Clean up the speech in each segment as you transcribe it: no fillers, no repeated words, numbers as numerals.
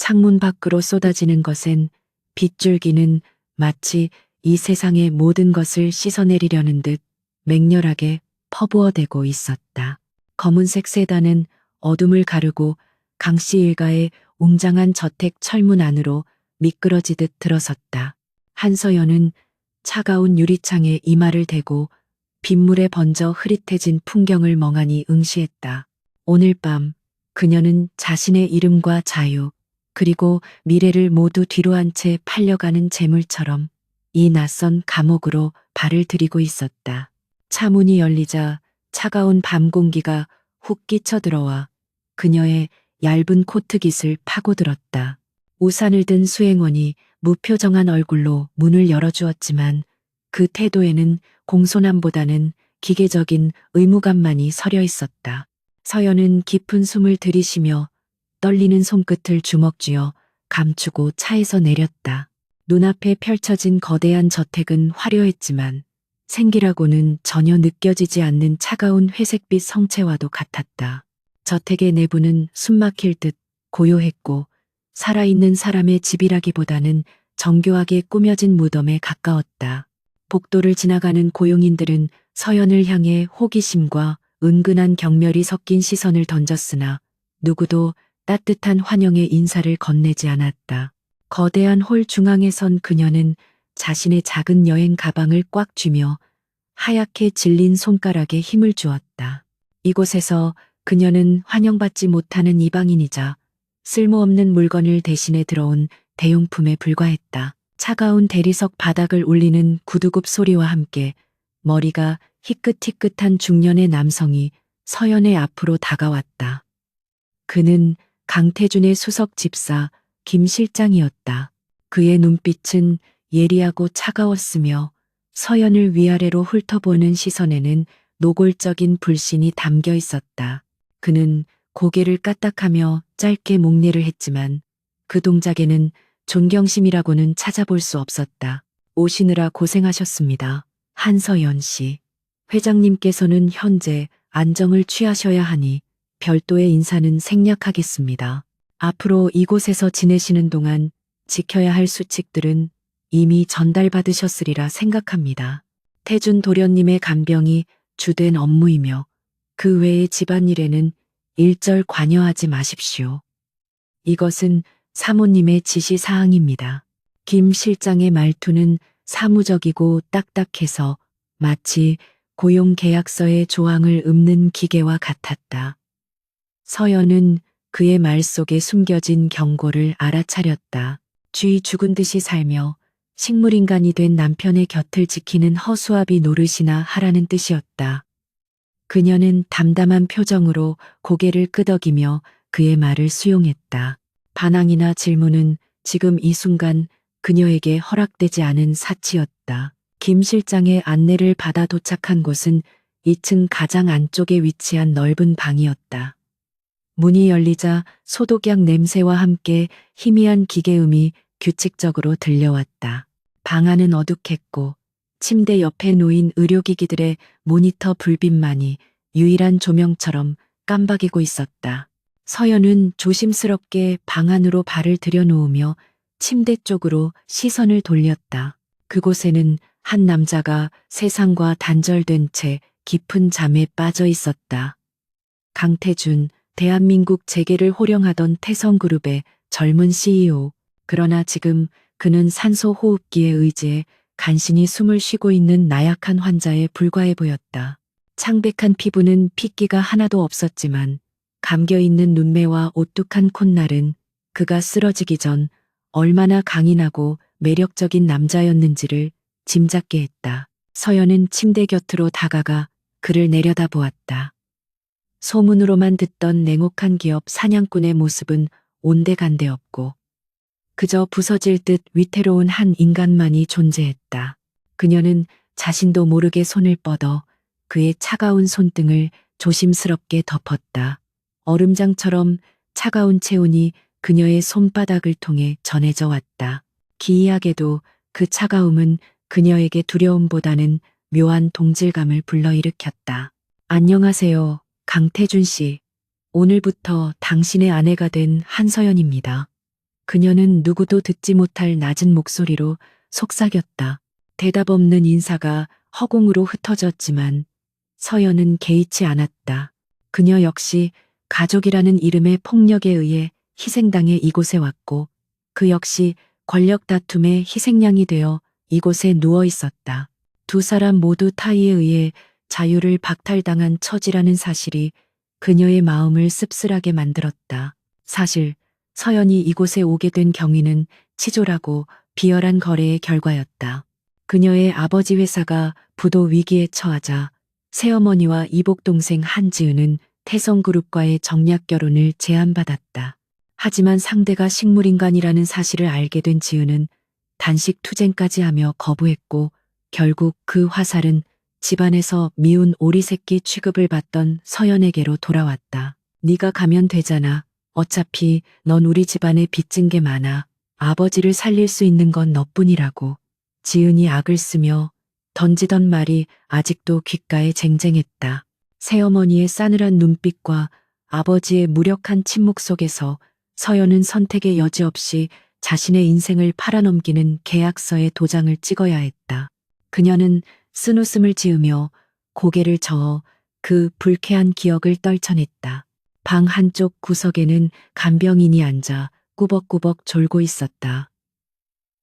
창문 밖으로 쏟아지는 것엔 빗줄기는 마치 이 세상의 모든 것을 씻어내리려는 듯 맹렬하게 퍼부어대고 있었다. 검은색 세단은 어둠을 가르고 강씨 일가의 웅장한 저택 철문 안으로 미끄러지듯 들어섰다. 한서연은 차가운 유리창에 이마를 대고 빗물에 번져 흐릿해진 풍경을 멍하니 응시했다. 오늘 밤 그녀는 자신의 이름과 자유 그리고 미래를 모두 뒤로한 채 팔려가는 재물처럼 이 낯선 감옥으로 발을 들이고 있었다. 차문이 열리자 차가운 밤 공기가 훅 끼쳐 들어와 그녀의 얇은 코트깃을 파고들었다. 우산을 든 수행원이 무표정한 얼굴로 문을 열어주었지만 그 태도에는 공손함보다는 기계적인 의무감만이 서려 있었다. 서연은 깊은 숨을 들이쉬며 떨리는 손끝을 주먹 쥐어 감추고 차에서 내렸다. 눈앞에 펼쳐진 거대한 저택은 화려했지만 생기라고는 전혀 느껴지지 않는 차가운 회색빛 성체와도 같았다. 저택의 내부는 숨막힐 듯 고요했고 살아있는 사람의 집이라기보다는 정교하게 꾸며진 무덤에 가까웠다. 복도를 지나가는 고용인들은 서연을 향해 호기심과 은근한 경멸이 섞인 시선을 던졌으나 누구도 따뜻한 환영의 인사를 건네지 않았다. 거대한 홀 중앙에 선 그녀는 자신의 작은 여행 가방을 꽉 쥐며 하얗게 질린 손가락에 힘을 주었다. 이곳에서 그녀는 환영받지 못하는 이방인이자 쓸모없는 물건을 대신해 들어온 대용품에 불과했다. 차가운 대리석 바닥을 울리는 구두굽 소리와 함께 머리가 희끗희끗한 중년의 남성이 서연의 앞으로 다가왔다. 그는 강태준의 수석 집사 김 실장이었다. 그의 눈빛은 예리하고 차가웠으며 서연을 위아래로 훑어보는 시선에는 노골적인 불신이 담겨 있었다. 그는 고개를 까딱하며 짧게 목례를 했지만 그 동작에는 존경심이라고는 찾아볼 수 없었다. 오시느라 고생하셨습니다. 한서연 씨. 회장님께서는 현재 안정을 취하셔야 하니 별도의 인사는 생략하겠습니다. 앞으로 이곳에서 지내시는 동안 지켜야 할 수칙들은 이미 전달받으셨으리라 생각합니다. 태준 도련님의 간병이 주된 업무이며 그 외의 집안일에는 일절 관여하지 마십시오. 이것은 사모님의 지시사항입니다. 김 실장의 말투는 사무적이고 딱딱해서 마치 고용계약서의 조항을 읊는 기계와 같았다. 서연은 그의 말 속에 숨겨진 경고를 알아차렸다. 쥐 죽은 듯이 살며 식물인간이 된 남편의 곁을 지키는 허수아비 노릇이나 하라는 뜻이었다. 그녀는 담담한 표정으로 고개를 끄덕이며 그의 말을 수용했다. 반항이나 질문은 지금 이 순간 그녀에게 허락되지 않은 사치였다. 김 실장의 안내를 받아 도착한 곳은 2층 가장 안쪽에 위치한 넓은 방이었다. 문이 열리자 소독약 냄새와 함께 희미한 기계음이 규칙적으로 들려왔다. 방 안은 어둑했고 침대 옆에 놓인 의료기기들의 모니터 불빛만이 유일한 조명처럼 깜박이고 있었다. 서연은 조심스럽게 방 안으로 발을 들여놓으며 침대 쪽으로 시선을 돌렸다. 그곳에는 한 남자가 세상과 단절된 채 깊은 잠에 빠져 있었다. 강태준, 대한민국 재계를 호령하던 태성그룹의 젊은 CEO. 그러나 지금 그는 산소 호흡기에 의지해 간신히 숨을 쉬고 있는 나약한 환자에 불과해 보였다. 창백한 피부는 핏기가 하나도 없었지만 감겨있는 눈매와 오뚝한 콧날은 그가 쓰러지기 전 얼마나 강인하고 매력적인 남자였는지를 짐작게 했다. 서연은 침대 곁으로 다가가 그를 내려다보았다. 소문으로만 듣던 냉혹한 기업 사냥꾼의 모습은 온데간데 없고 그저 부서질 듯 위태로운 한 인간만이 존재했다. 그녀는 자신도 모르게 손을 뻗어 그의 차가운 손등을 조심스럽게 덮었다. 얼음장처럼 차가운 체온이 그녀의 손바닥을 통해 전해져 왔다. 기이하게도 그 차가움은 그녀에게 두려움보다는 묘한 동질감을 불러일으켰다. 안녕하세요, 강태준 씨. 오늘부터 당신의 아내가 된 한서연입니다. 그녀는 누구도 듣지 못할 낮은 목소리로 속삭였다. 대답 없는 인사가 허공으로 흩어졌지만 서연은 개의치 않았다. 그녀 역시 가족이라는 이름의 폭력에 의해 희생당해 이곳에 왔고 그 역시 권력 다툼의 희생양이 되어 이곳에 누워 있었다. 두 사람 모두 타의에 의해 자유를 박탈당한 처지라는 사실이 그녀의 마음을 씁쓸하게 만들었다. 사실 서연이 이곳에 오게 된 경위는 치졸하고 비열한 거래의 결과였다. 그녀의 아버지 회사가 부도 위기에 처하자 새어머니와 이복동생 한지은은 태성그룹과의 정략 결혼을 제안받았다. 하지만 상대가 식물인간이라는 사실을 알게 된 지은은 단식 투쟁까지 하며 거부했고 결국 그 화살은 집안에서 미운 오리 새끼 취급을 받던 서연에게로 돌아왔다. 네가 가면 되잖아. 어차피 넌 우리 집안에 빚진 게 많아. 아버지를 살릴 수 있는 건 너뿐이라고. 지은이 악을 쓰며 던지던 말이 아직도 귓가에 쟁쟁했다. 새어머니의 싸늘한 눈빛과 아버지의 무력한 침묵 속에서 서연은 선택의 여지 없이 자신의 인생을 팔아넘기는 계약서에 도장을 찍어야 했다. 그녀는 쓴웃음을 지으며 고개를 저어 그 불쾌한 기억을 떨쳐냈다. 방 한쪽 구석에는 간병인이 앉아 꾸벅꾸벅 졸고 있었다.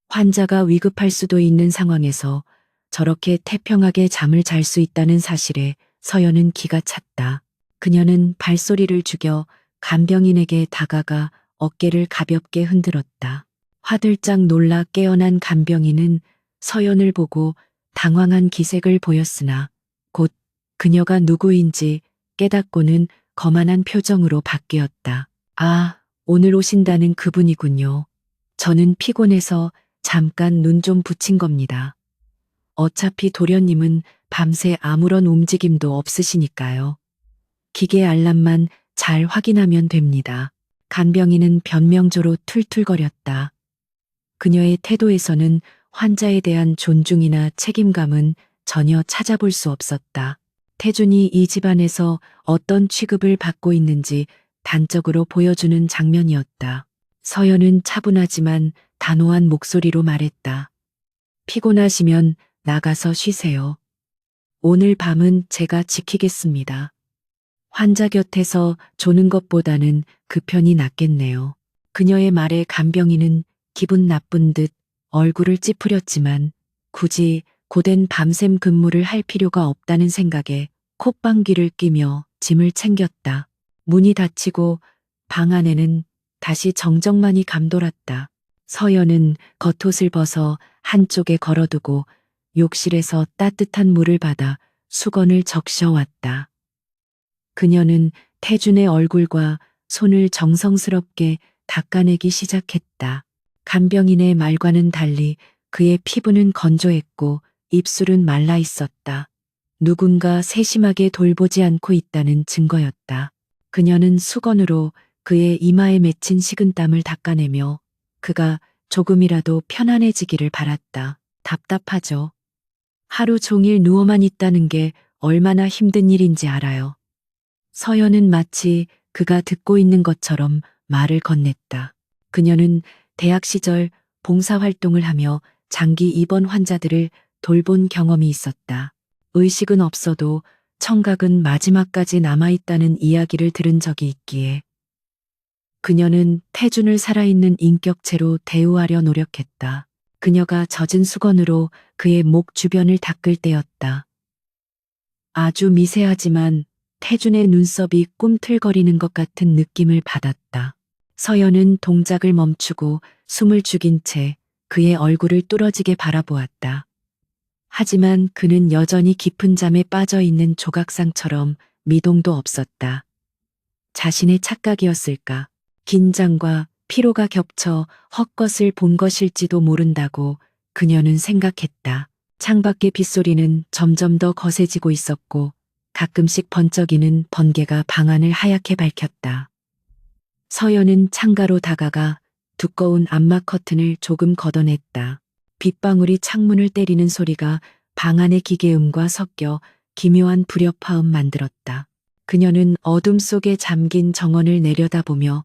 환자가 위급할 수도 있는 상황에서 저렇게 태평하게 잠을 잘 수 있다는 사실에 서연은 기가 찼다. 그녀는 발소리를 죽여 간병인에게 다가가 어깨를 가볍게 흔들었다. 화들짝 놀라 깨어난 간병인은 서연을 보고 당황한 기색을 보였으나 곧 그녀가 누구인지 깨닫고는 거만한 표정으로 바뀌었다. 아, 오늘 오신다는 그분이군요. 저는 피곤해서 잠깐 눈 좀 붙인 겁니다. 어차피 도련님은 밤새 아무런 움직임도 없으시니까요. 기계 알람만 잘 확인하면 됩니다. 간병인은 변명조로 툴툴거렸다. 그녀의 태도에서는 환자에 대한 존중이나 책임감은 전혀 찾아볼 수 없었다. 태준이 이 집안에서 어떤 취급을 받고 있는지 단적으로 보여주는 장면이었다. 서연은 차분하지만 단호한 목소리로 말했다. 피곤하시면 나가서 쉬세요. 오늘 밤은 제가 지키겠습니다. 환자 곁에서 조는 것보다는 그 편이 낫겠네요. 그녀의 말에 간병인은 기분 나쁜 듯 얼굴을 찌푸렸지만 굳이 고된 밤샘 근무를 할 필요가 없다는 생각에 콧방귀를 뀌며 짐을 챙겼다. 문이 닫히고 방 안에는 다시 정적만이 감돌았다. 서연은 겉옷을 벗어 한쪽에 걸어두고 욕실에서 따뜻한 물을 받아 수건을 적셔왔다. 그녀는 태준의 얼굴과 손을 정성스럽게 닦아내기 시작했다. 간병인의 말과는 달리 그의 피부는 건조했고 입술은 말라 있었다. 누군가 세심하게 돌보지 않고 있다는 증거였다. 그녀는 수건으로 그의 이마에 맺힌 식은땀을 닦아내며 그가 조금이라도 편안해지기를 바랐다. 답답하죠. 하루 종일 누워만 있다는 게 얼마나 힘든 일인지 알아요. 서연은 마치 그가 듣고 있는 것처럼 말을 건넸다. 그녀는 대학 시절 봉사활동을 하며 장기 입원 환자들을 돌본 경험이 있었다. 의식은 없어도 청각은 마지막까지 남아있다는 이야기를 들은 적이 있기에 그녀는 태준을 살아있는 인격체로 대우하려 노력했다. 그녀가 젖은 수건으로 그의 목 주변을 닦을 때였다. 아주 미세하지만 태준의 눈썹이 꿈틀거리는 것 같은 느낌을 받았다. 서연은 동작을 멈추고 숨을 죽인 채 그의 얼굴을 뚫어지게 바라보았다. 하지만 그는 여전히 깊은 잠에 빠져 있는 조각상처럼 미동도 없었다. 자신의 착각이었을까? 긴장과 피로가 겹쳐 헛것을 본 것일지도 모른다고 그녀는 생각했다. 창밖의 빗소리는 점점 더 거세지고 있었고 가끔씩 번쩍이는 번개가 방 안을 하얗게 밝혔다. 서연은 창가로 다가가 두꺼운 암막 커튼을 조금 걷어냈다. 빗방울이 창문을 때리는 소리가 방 안의 기계음과 섞여 기묘한 불협화음 만들었다. 그녀는 어둠 속에 잠긴 정원을 내려다보며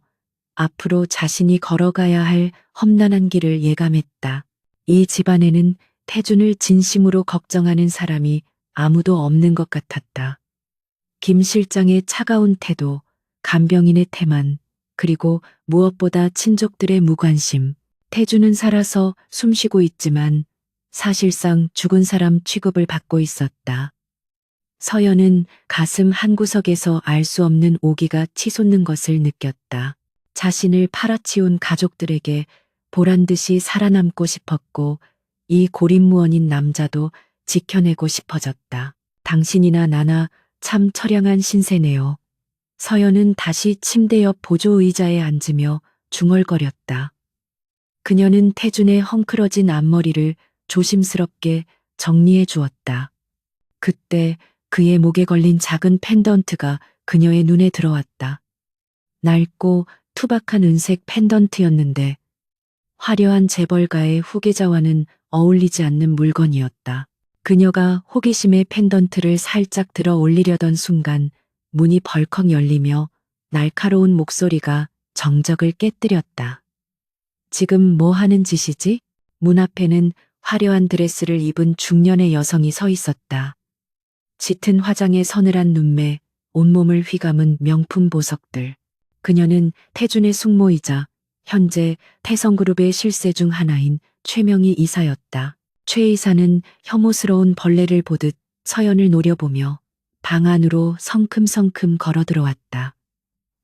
앞으로 자신이 걸어가야 할 험난한 길을 예감했다. 이 집안에는 태준을 진심으로 걱정하는 사람이 아무도 없는 것 같았다. 김 실장의 차가운 태도, 간병인의 태만, 그리고 무엇보다 친족들의 무관심. 태준은 살아서 숨쉬고 있지만 사실상 죽은 사람 취급을 받고 있었다. 서연은 가슴 한구석에서 알 수 없는 오기가 치솟는 것을 느꼈다. 자신을 팔아치운 가족들에게 보란 듯이 살아남고 싶었고 이 고립무원인 남자도 지켜내고 싶어졌다. 당신이나 나나 참 처량한 신세네요. 서연은 다시 침대 옆 보조의자에 앉으며 중얼거렸다. 그녀는 태준의 헝클어진 앞머리를 조심스럽게 정리해 주었다. 그때 그의 목에 걸린 작은 펜던트가 그녀의 눈에 들어왔다. 낡고 투박한 은색 펜던트였는데 화려한 재벌가의 후계자와는 어울리지 않는 물건이었다. 그녀가 호기심에 펜던트를 살짝 들어 올리려던 순간 문이 벌컥 열리며 날카로운 목소리가 정적을 깨뜨렸다. 지금 뭐 하는 짓이지? 문 앞에는 화려한 드레스를 입은 중년의 여성이 서 있었다. 짙은 화장에 서늘한 눈매, 온몸을 휘감은 명품 보석들. 그녀는 태준의 숙모이자 현재 태성그룹의 실세 중 하나인 최명희 이사였다. 최 이사는 혐오스러운 벌레를 보듯 서연을 노려보며 방 안으로 성큼성큼 걸어 들어왔다.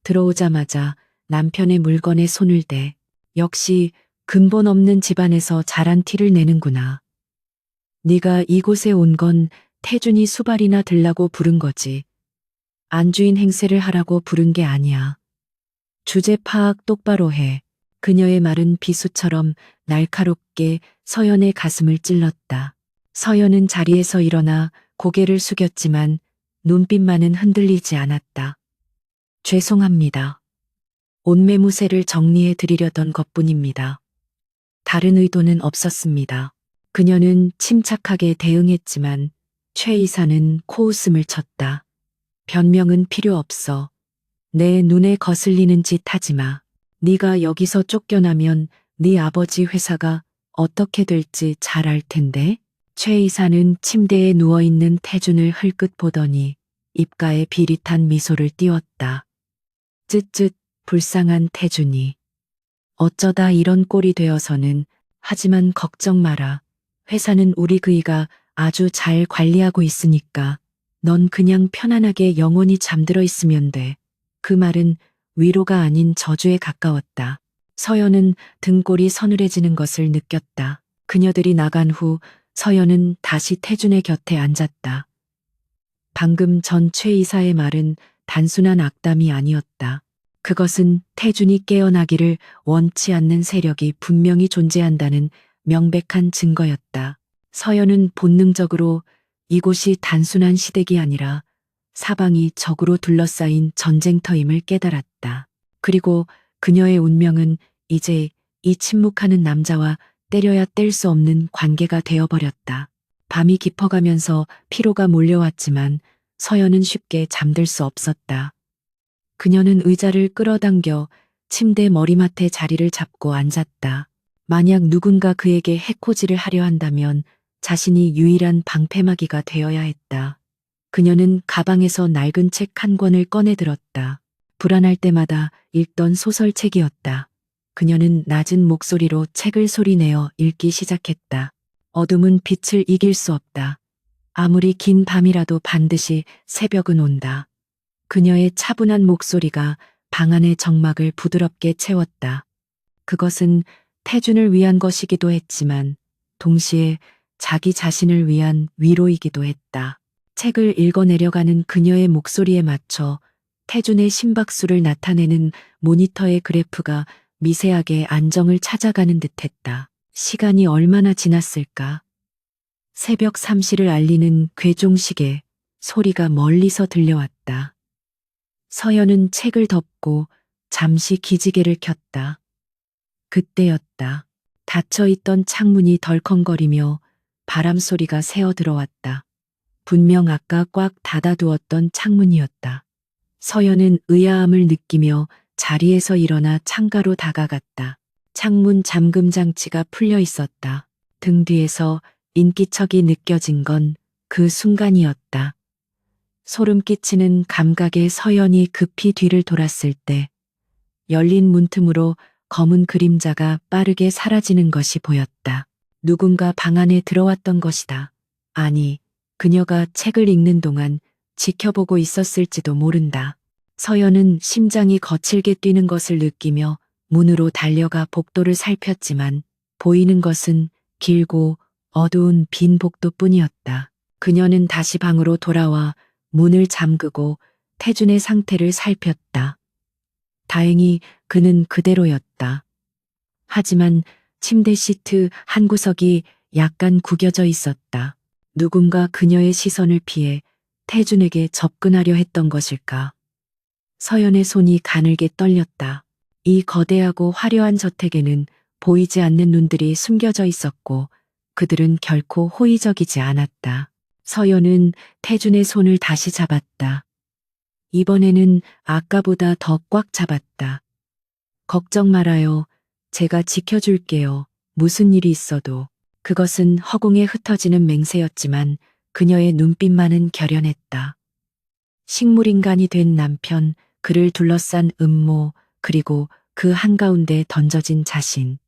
들어오자마자 남편의 물건에 손을 대 역시 근본 없는 집안에서 자란 티를 내는구나. 네가 이곳에 온 건 태준이 수발이나 들라고 부른 거지. 안주인 행세를 하라고 부른 게 아니야. 주제 파악 똑바로 해. 그녀의 말은 비수처럼 날카롭게 서연의 가슴을 찔렀다. 서연은 자리에서 일어나 고개를 숙였지만 눈빛만은 흔들리지 않았다. 죄송합니다. 옷매무새를 정리해 드리려던 것뿐입니다. 다른 의도는 없었습니다. 그녀는 침착하게 대응했지만 최 이사는 코웃음을 쳤다. 변명은 필요 없어. 내 눈에 거슬리는 짓 하지 마. 네가 여기서 쫓겨나면 네 아버지 회사가 어떻게 될지 잘 알 텐데. 최 이사는 침대에 누워있는 태준을 흘끗 보더니 입가에 비릿한 미소를 띄웠다. 쯧쯧 불쌍한 태준이. 어쩌다 이런 꼴이 되어서는. 하지만 걱정 마라. 회사는 우리 그이가 아주 잘 관리하고 있으니까 넌 그냥 편안하게 영원히 잠들어 있으면 돼. 그 말은 위로가 아닌 저주에 가까웠다. 서연은 등골이 서늘해지는 것을 느꼈다. 그녀들이 나간 후 서연은 다시 태준의 곁에 앉았다. 방금 전 최 이사의 말은 단순한 악담이 아니었다. 그것은 태준이 깨어나기를 원치 않는 세력이 분명히 존재한다는 명백한 증거였다. 서연은 본능적으로 이곳이 단순한 시댁이 아니라 사방이 적으로 둘러싸인 전쟁터임을 깨달았다. 그리고 그녀의 운명은 이제 이 침묵하는 남자와 때려야 뗄 수 없는 관계가 되어버렸다. 밤이 깊어가면서 피로가 몰려왔지만 서연은 쉽게 잠들 수 없었다. 그녀는 의자를 끌어당겨 침대 머리맡에 자리를 잡고 앉았다. 만약 누군가 그에게 해코지를 하려 한다면 자신이 유일한 방패막이가 되어야 했다. 그녀는 가방에서 낡은 책 한 권을 꺼내 들었다. 불안할 때마다 읽던 소설책이었다. 그녀는 낮은 목소리로 책을 소리내어 읽기 시작했다. 어둠은 빛을 이길 수 없다. 아무리 긴 밤이라도 반드시 새벽은 온다. 그녀의 차분한 목소리가 방 안의 정막을 부드럽게 채웠다. 그것은 태준을 위한 것이기도 했지만 동시에 자기 자신을 위한 위로이기도 했다. 책을 읽어내려가는 그녀의 목소리에 맞춰 태준의 심박수를 나타내는 모니터의 그래프가 미세하게 안정을 찾아가는 듯했다. 시간이 얼마나 지났을까? 새벽 3시를 알리는 괴종시계 소리가 멀리서 들려왔다. 서연은 책을 덮고 잠시 기지개를 켰다. 그때였다. 닫혀있던 창문이 덜컹거리며 바람 소리가 새어 들어왔다. 분명 아까 꽉 닫아두었던 창문이었다. 서연은 의아함을 느끼며 자리에서 일어나 창가로 다가갔다. 창문 잠금 장치가 풀려 있었다. 등 뒤에서 인기척이 느껴진 건 그 순간이었다. 소름 끼치는 감각에 서연이 급히 뒤를 돌았을 때 열린 문틈으로 검은 그림자가 빠르게 사라지는 것이 보였다. 누군가 방 안에 들어왔던 것이다. 아니, 그녀가 책을 읽는 동안 지켜보고 있었을지도 모른다. 서연은 심장이 거칠게 뛰는 것을 느끼며 문으로 달려가 복도를 살폈지만 보이는 것은 길고 어두운 빈 복도뿐이었다. 그녀는 다시 방으로 돌아와 문을 잠그고 태준의 상태를 살폈다. 다행히 그는 그대로였다. 하지만 침대 시트 한 구석이 약간 구겨져 있었다. 누군가 그녀의 시선을 피해 태준에게 접근하려 했던 것일까? 서연의 손이 가늘게 떨렸다. 이 거대하고 화려한 저택에는 보이지 않는 눈들이 숨겨져 있었고 그들은 결코 호의적이지 않았다. 서연은 태준의 손을 다시 잡았다. 이번에는 아까보다 더 꽉 잡았다. 걱정 말아요. 제가 지켜줄게요. 무슨 일이 있어도. 그것은 허공에 흩어지는 맹세였지만 그녀의 눈빛만은 결연했다. 식물인간이 된 남편, 그를 둘러싼 음모, 그리고 그 한가운데 던져진 자신.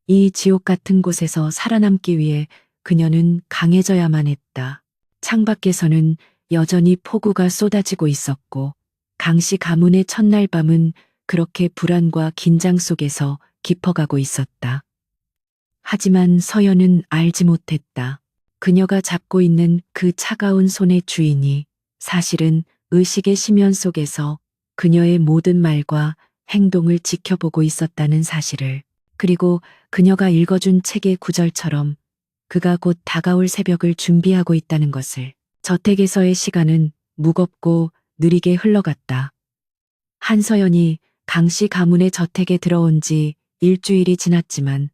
이 지옥 같은 곳에서 살아남기 위해 그녀는 강해져야만 했다. 창밖에서는 여전히 폭우가 쏟아지고 있었고 강씨 가문의 첫날 밤은 그렇게 불안과 긴장 속에서 깊어가고 있었다. 하지만 서연은 알지 못했다. 그녀가 잡고 있는 그 차가운 손의 주인이 사실은 의식의 심연 속에서 그녀의 모든 말과 행동을 지켜보고 있었다는 사실을. 그리고 그녀가 읽어준 책의 구절처럼 그가 곧 다가올 새벽을 준비하고 있다는 것을. 저택에서의 시간은 무겁고 느리게 흘러갔다. 한서연이 강씨 가문의 저택에 들어온 지 일주일이 지났지만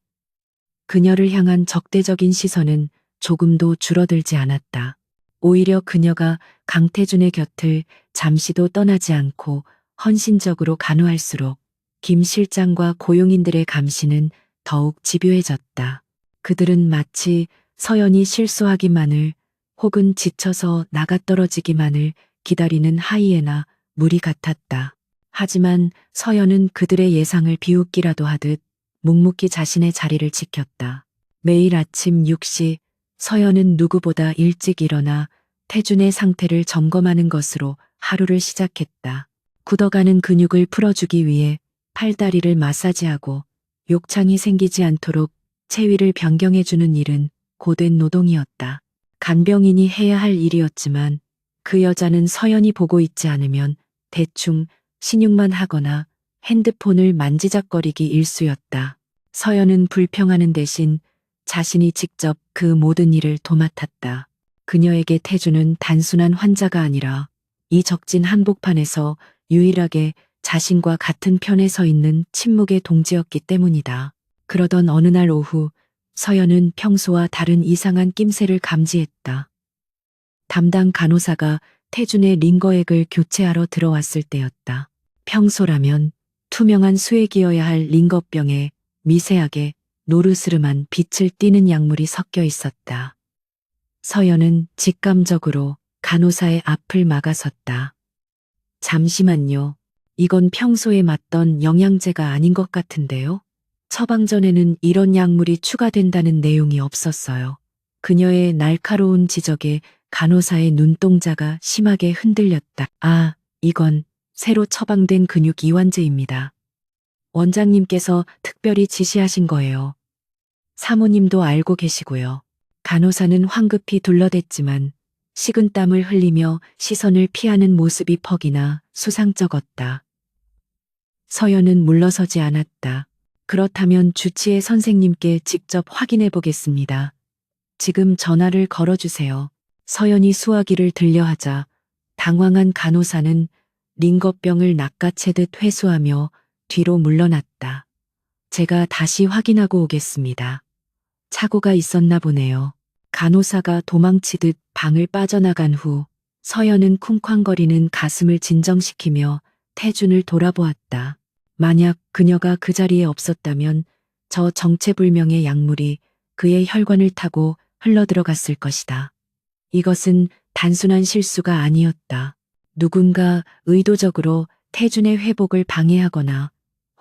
그녀를 향한 적대적인 시선은 조금도 줄어들지 않았다. 오히려 그녀가 강태준의 곁을 잠시도 떠나지 않고 헌신적으로 간호할수록 김 실장과 고용인들의 감시는 더욱 집요해졌다. 그들은 마치 서연이 실수하기만을 혹은 지쳐서 나가떨어지기만을 기다리는 하이에나 무리 같았다. 하지만 서연은 그들의 예상을 비웃기라도 하듯 묵묵히 자신의 자리를 지켰다. 매일 아침 6시 서연은 누구보다 일찍 일어나 태준의 상태를 점검하는 것으로 하루를 시작했다. 굳어가는 근육을 풀어주기 위해 팔다리를 마사지하고 욕창이 생기지 않도록 체위를 변경해주는 일은 고된 노동이었다. 간병인이 해야 할 일이었지만 그 여자는 서연이 보고 있지 않으면 대충 신용만 하거나 핸드폰을 만지작거리기 일쑤였다. 서연은 불평하는 대신 자신이 직접 그 모든 일을 도맡았다. 그녀에게 태주는 단순한 환자가 아니라 이 적진 한복판에서 유일하게 자신과 같은 편에 서 있는 침묵의 동지였기 때문이다. 그러던 어느 날 오후 서연은 평소와 다른 이상한 낌새를 감지했다. 담당 간호사가 태준의 링거액을 교체하러 들어왔을 때였다. 평소라면 투명한 수액이어야 할 링거병에 미세하게 노르스름한 빛을 띠는 약물이 섞여 있었다. 서연은 직감적으로 간호사의 앞을 막아섰다. 잠시만요. 이건 평소에 맞던 영양제가 아닌 것 같은데요? 처방전에는 이런 약물이 추가된다는 내용이 없었어요. 그녀의 날카로운 지적에 간호사의 눈동자가 심하게 흔들렸다. 아, 이건 새로 처방된 근육 이완제입니다. 원장님께서 특별히 지시하신 거예요. 사모님도 알고 계시고요. 간호사는 황급히 둘러댔지만 식은땀을 흘리며 시선을 피하는 모습이 퍽이나 수상쩍었다. 서연은 물러서지 않았다. 그렇다면 주치의 선생님께 직접 확인해 보겠습니다. 지금 전화를 걸어주세요. 서연이 수화기를 들려하자 당황한 간호사는 링거병을 낚아채듯 회수하며 뒤로 물러났다. 제가 다시 확인하고 오겠습니다. 착오가 있었나 보네요. 간호사가 도망치듯 방을 빠져나간 후 서연은 쿵쾅거리는 가슴을 진정시키며 태준을 돌아보았다. 만약 그녀가 그 자리에 없었다면 저 정체불명의 약물이 그의 혈관을 타고 흘러들어갔을 것이다. 이것은 단순한 실수가 아니었다. 누군가 의도적으로 태준의 회복을 방해하거나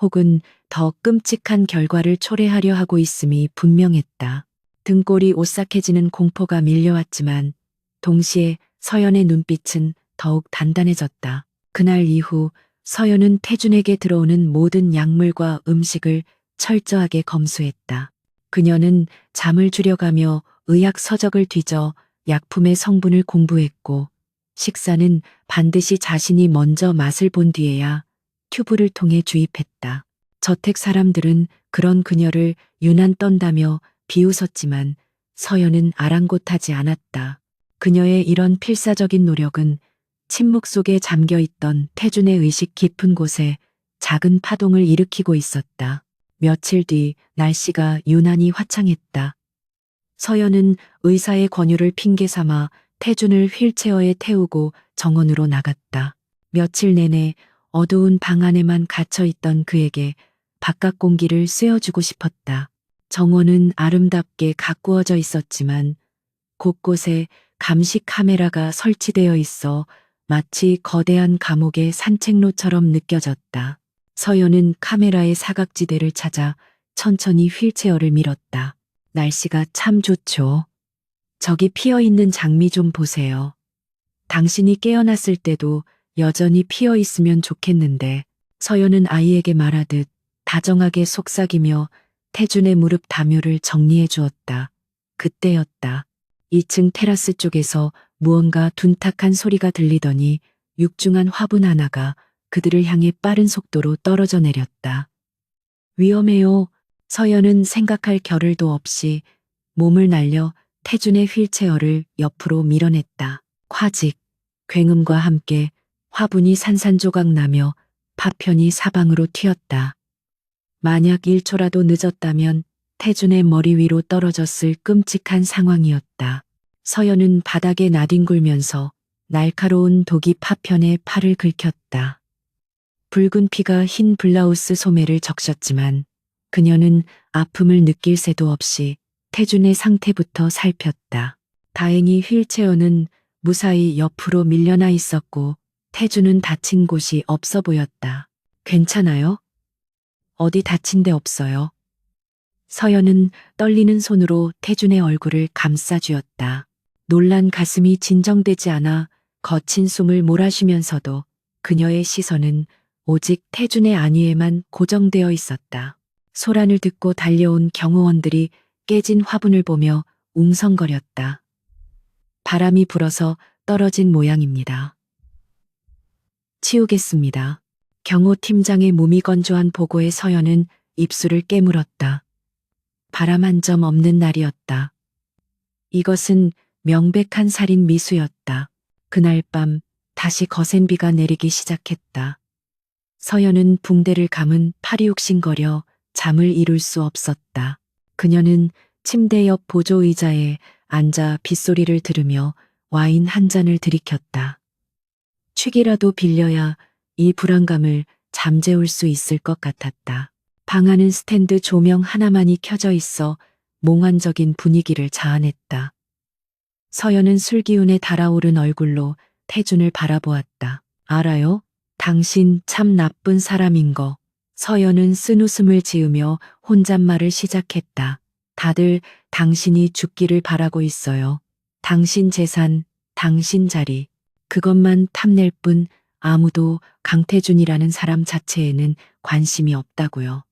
혹은 더 끔찍한 결과를 초래하려 하고 있음이 분명했다. 등골이 오싹해지는 공포가 밀려왔지만 동시에 서연의 눈빛은 더욱 단단해졌다. 그날 이후 서연은 태준에게 들어오는 모든 약물과 음식을 철저하게 검수했다. 그녀는 잠을 줄여가며 의학 서적을 뒤져 약품의 성분을 공부했고 식사는 반드시 자신이 먼저 맛을 본 뒤에야 튜브를 통해 주입했다. 저택 사람들은 그런 그녀를 유난 떤다며 비웃었지만 서연은 아랑곳하지 않았다. 그녀의 이런 필사적인 노력은 침묵 속에 잠겨 있던 태준의 의식 깊은 곳에 작은 파동을 일으키고 있었다. 며칠 뒤 날씨가 유난히 화창했다. 서연은 의사의 권유를 핑계 삼아 태준을 휠체어에 태우고 정원으로 나갔다. 며칠 내내 어두운 방 안에만 갇혀 있던 그에게 바깥 공기를 쐬어주고 싶었다. 정원은 아름답게 가꾸어져 있었지만 곳곳에 감시 카메라가 설치되어 있어 마치 거대한 감옥의 산책로처럼 느껴졌다. 서연은 카메라의 사각지대를 찾아 천천히 휠체어를 밀었다. 날씨가 참 좋죠. 저기 피어 있는 장미 좀 보세요. 당신이 깨어났을 때도 여전히 피어 있으면 좋겠는데. 서연은 아이에게 말하듯 다정하게 속삭이며 태준의 무릎 담요를 정리해 주었다. 그때였다. 2층 테라스 쪽에서 무언가 둔탁한 소리가 들리더니 육중한 화분 하나가 그들을 향해 빠른 속도로 떨어져 내렸다. 위험해요. 서연은 생각할 겨를도 없이 몸을 날려 태준의 휠체어를 옆으로 밀어냈다. 화직, 굉음과 함께 화분이 산산조각 나며 파편이 사방으로 튀었다. 만약 1초라도 늦었다면 태준의 머리 위로 떨어졌을 끔찍한 상황이었다. 서연은 바닥에 나뒹굴면서 날카로운 독이 파편에 팔을 긁혔다. 붉은 피가 흰 블라우스 소매를 적셨지만 그녀는 아픔을 느낄 새도 없이 태준의 상태부터 살폈다. 다행히 휠체어는 무사히 옆으로 밀려나 있었고 태준은 다친 곳이 없어 보였다. 괜찮아요? 어디 다친 데 없어요. 서연은 떨리는 손으로 태준의 얼굴을 감싸주었다. 놀란 가슴이 진정되지 않아 거친 숨을 몰아쉬면서도 그녀의 시선은 오직 태준의 안위에만 고정되어 있었다. 소란을 듣고 달려온 경호원들이 깨진 화분을 보며 웅성거렸다. 바람이 불어서 떨어진 모양입니다. 치우겠습니다. 경호팀장의 무미건조한 보고에 서연은 입술을 깨물었다. 바람 한 점 없는 날이었다. 이것은 명백한 살인 미수였다. 그날 밤 다시 거센 비가 내리기 시작했다. 서연은 붕대를 감은 팔이 욱신거려 잠을 이룰 수 없었다. 그녀는 침대 옆 보조 의자에 앉아 빗소리를 들으며 와인 한 잔을 들이켰다. 취기라도 빌려야 이 불안감을 잠재울 수 있을 것 같았다. 방 안은 스탠드 조명 하나만이 켜져 있어 몽환적인 분위기를 자아냈다. 서연은 술기운에 달아오른 얼굴로 태준을 바라보았다. 알아요? 당신 참 나쁜 사람인 거. 서연은 쓴웃음을 지으며 혼잣말을 시작했다. 다들 당신이 죽기를 바라고 있어요. 당신 재산, 당신 자리. 그것만 탐낼 뿐 아무도 강태준이라는 사람 자체에는 관심이 없다고요.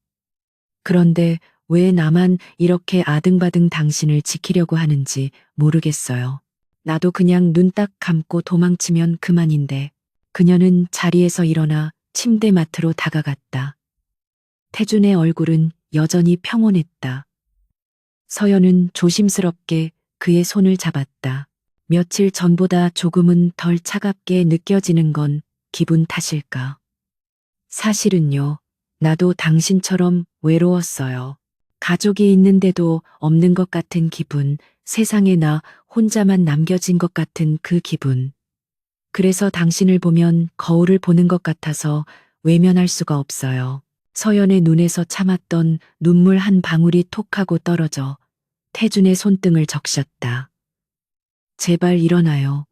그런데 왜 나만 이렇게 아등바등 당신을 지키려고 하는지 모르겠어요. 나도 그냥 눈 딱 감고 도망치면 그만인데. 그녀는 자리에서 일어나 침대 맡으로 다가갔다. 태준의 얼굴은 여전히 평온했다. 서연은 조심스럽게 그의 손을 잡았다. 며칠 전보다 조금은 덜 차갑게 느껴지는 건 기분 탓일까? 사실은요, 나도 당신처럼 외로웠어요. 가족이 있는데도 없는 것 같은 기분, 세상에 나 혼자만 남겨진 것 같은 그 기분. 그래서 당신을 보면 거울을 보는 것 같아서 외면할 수가 없어요. 서연의 눈에서 참았던 눈물 한 방울이 톡 하고 떨어져 태준의 손등을 적셨다. 제발 일어나요.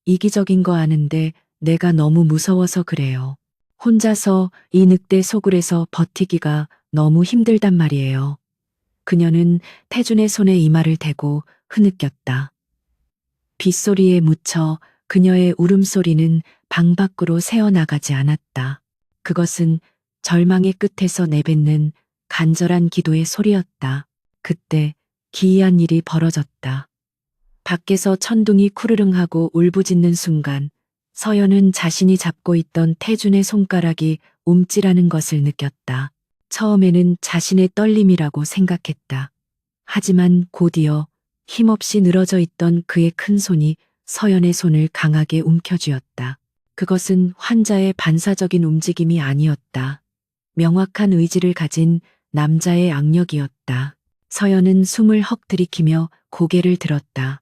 이기적인 거 아는데 내가 너무 무서워서 그래요. 혼자서 이 늑대 소굴에서 버티기가 너무 힘들단 말이에요. 그녀는 태준의 손에 이마를 대고 흐느꼈다. 빗소리에 묻혀 그녀의 울음소리는 방 밖으로 새어나가지 않았다. 그것은 절망의 끝에서 내뱉는 간절한 기도의 소리였다. 그때 기이한 일이 벌어졌다. 밖에서 천둥이 쿠르릉하고 울부짖는 순간 서연은 자신이 잡고 있던 태준의 손가락이 움찔하는 것을 느꼈다. 처음에는 자신의 떨림이라고 생각했다. 하지만 곧이어 힘없이 늘어져 있던 그의 큰 손이 서연의 손을 강하게 움켜쥐었다. 그것은 환자의 반사적인 움직임이 아니었다. 명확한 의지를 가진 남자의 악력이었다. 서연은 숨을 헉 들이키며 고개를 들었다.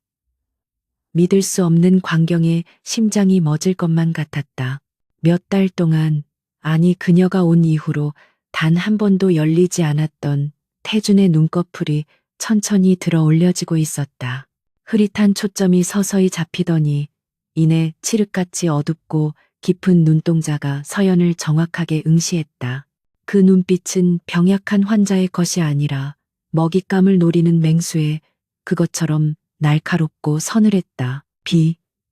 믿을 수 없는 광경에 심장이 멎을 것만 같았다. 몇 달 동안, 아니 그녀가 온 이후로 단 한 번도 열리지 않았던 태준의 눈꺼풀이 천천히 들어 올려지고 있었다. 흐릿한 초점이 서서히 잡히더니 이내 칠흑같이 어둡고 깊은 눈동자가 서연을 정확하게 응시했다. 그 눈빛은 병약한 환자의 것이 아니라 먹잇감을 노리는 맹수의 그것처럼 날카롭고 서늘했다.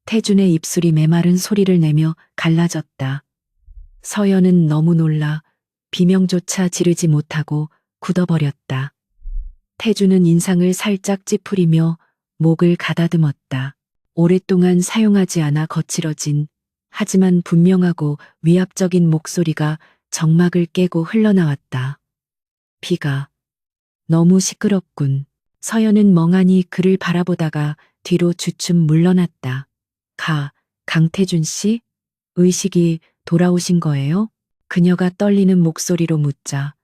태준의 입술이 메마른 소리를 내며 갈라졌다. 서연은 너무 놀라 비명조차 지르지 못하고 굳어버렸다. 태준은 인상을 살짝 찌푸리며 목을 가다듬었다. 오랫동안 사용하지 않아 거칠어진 하지만 분명하고 위압적인 목소리가 정막을 깨고 흘러나왔다. 비가 너무 시끄럽군. 서연은 멍하니 그를 바라보다가 뒤로 주춤 물러났다. 강태준 씨? 의식이 돌아오신 거예요? 그녀가 떨리는 목소리로 묻자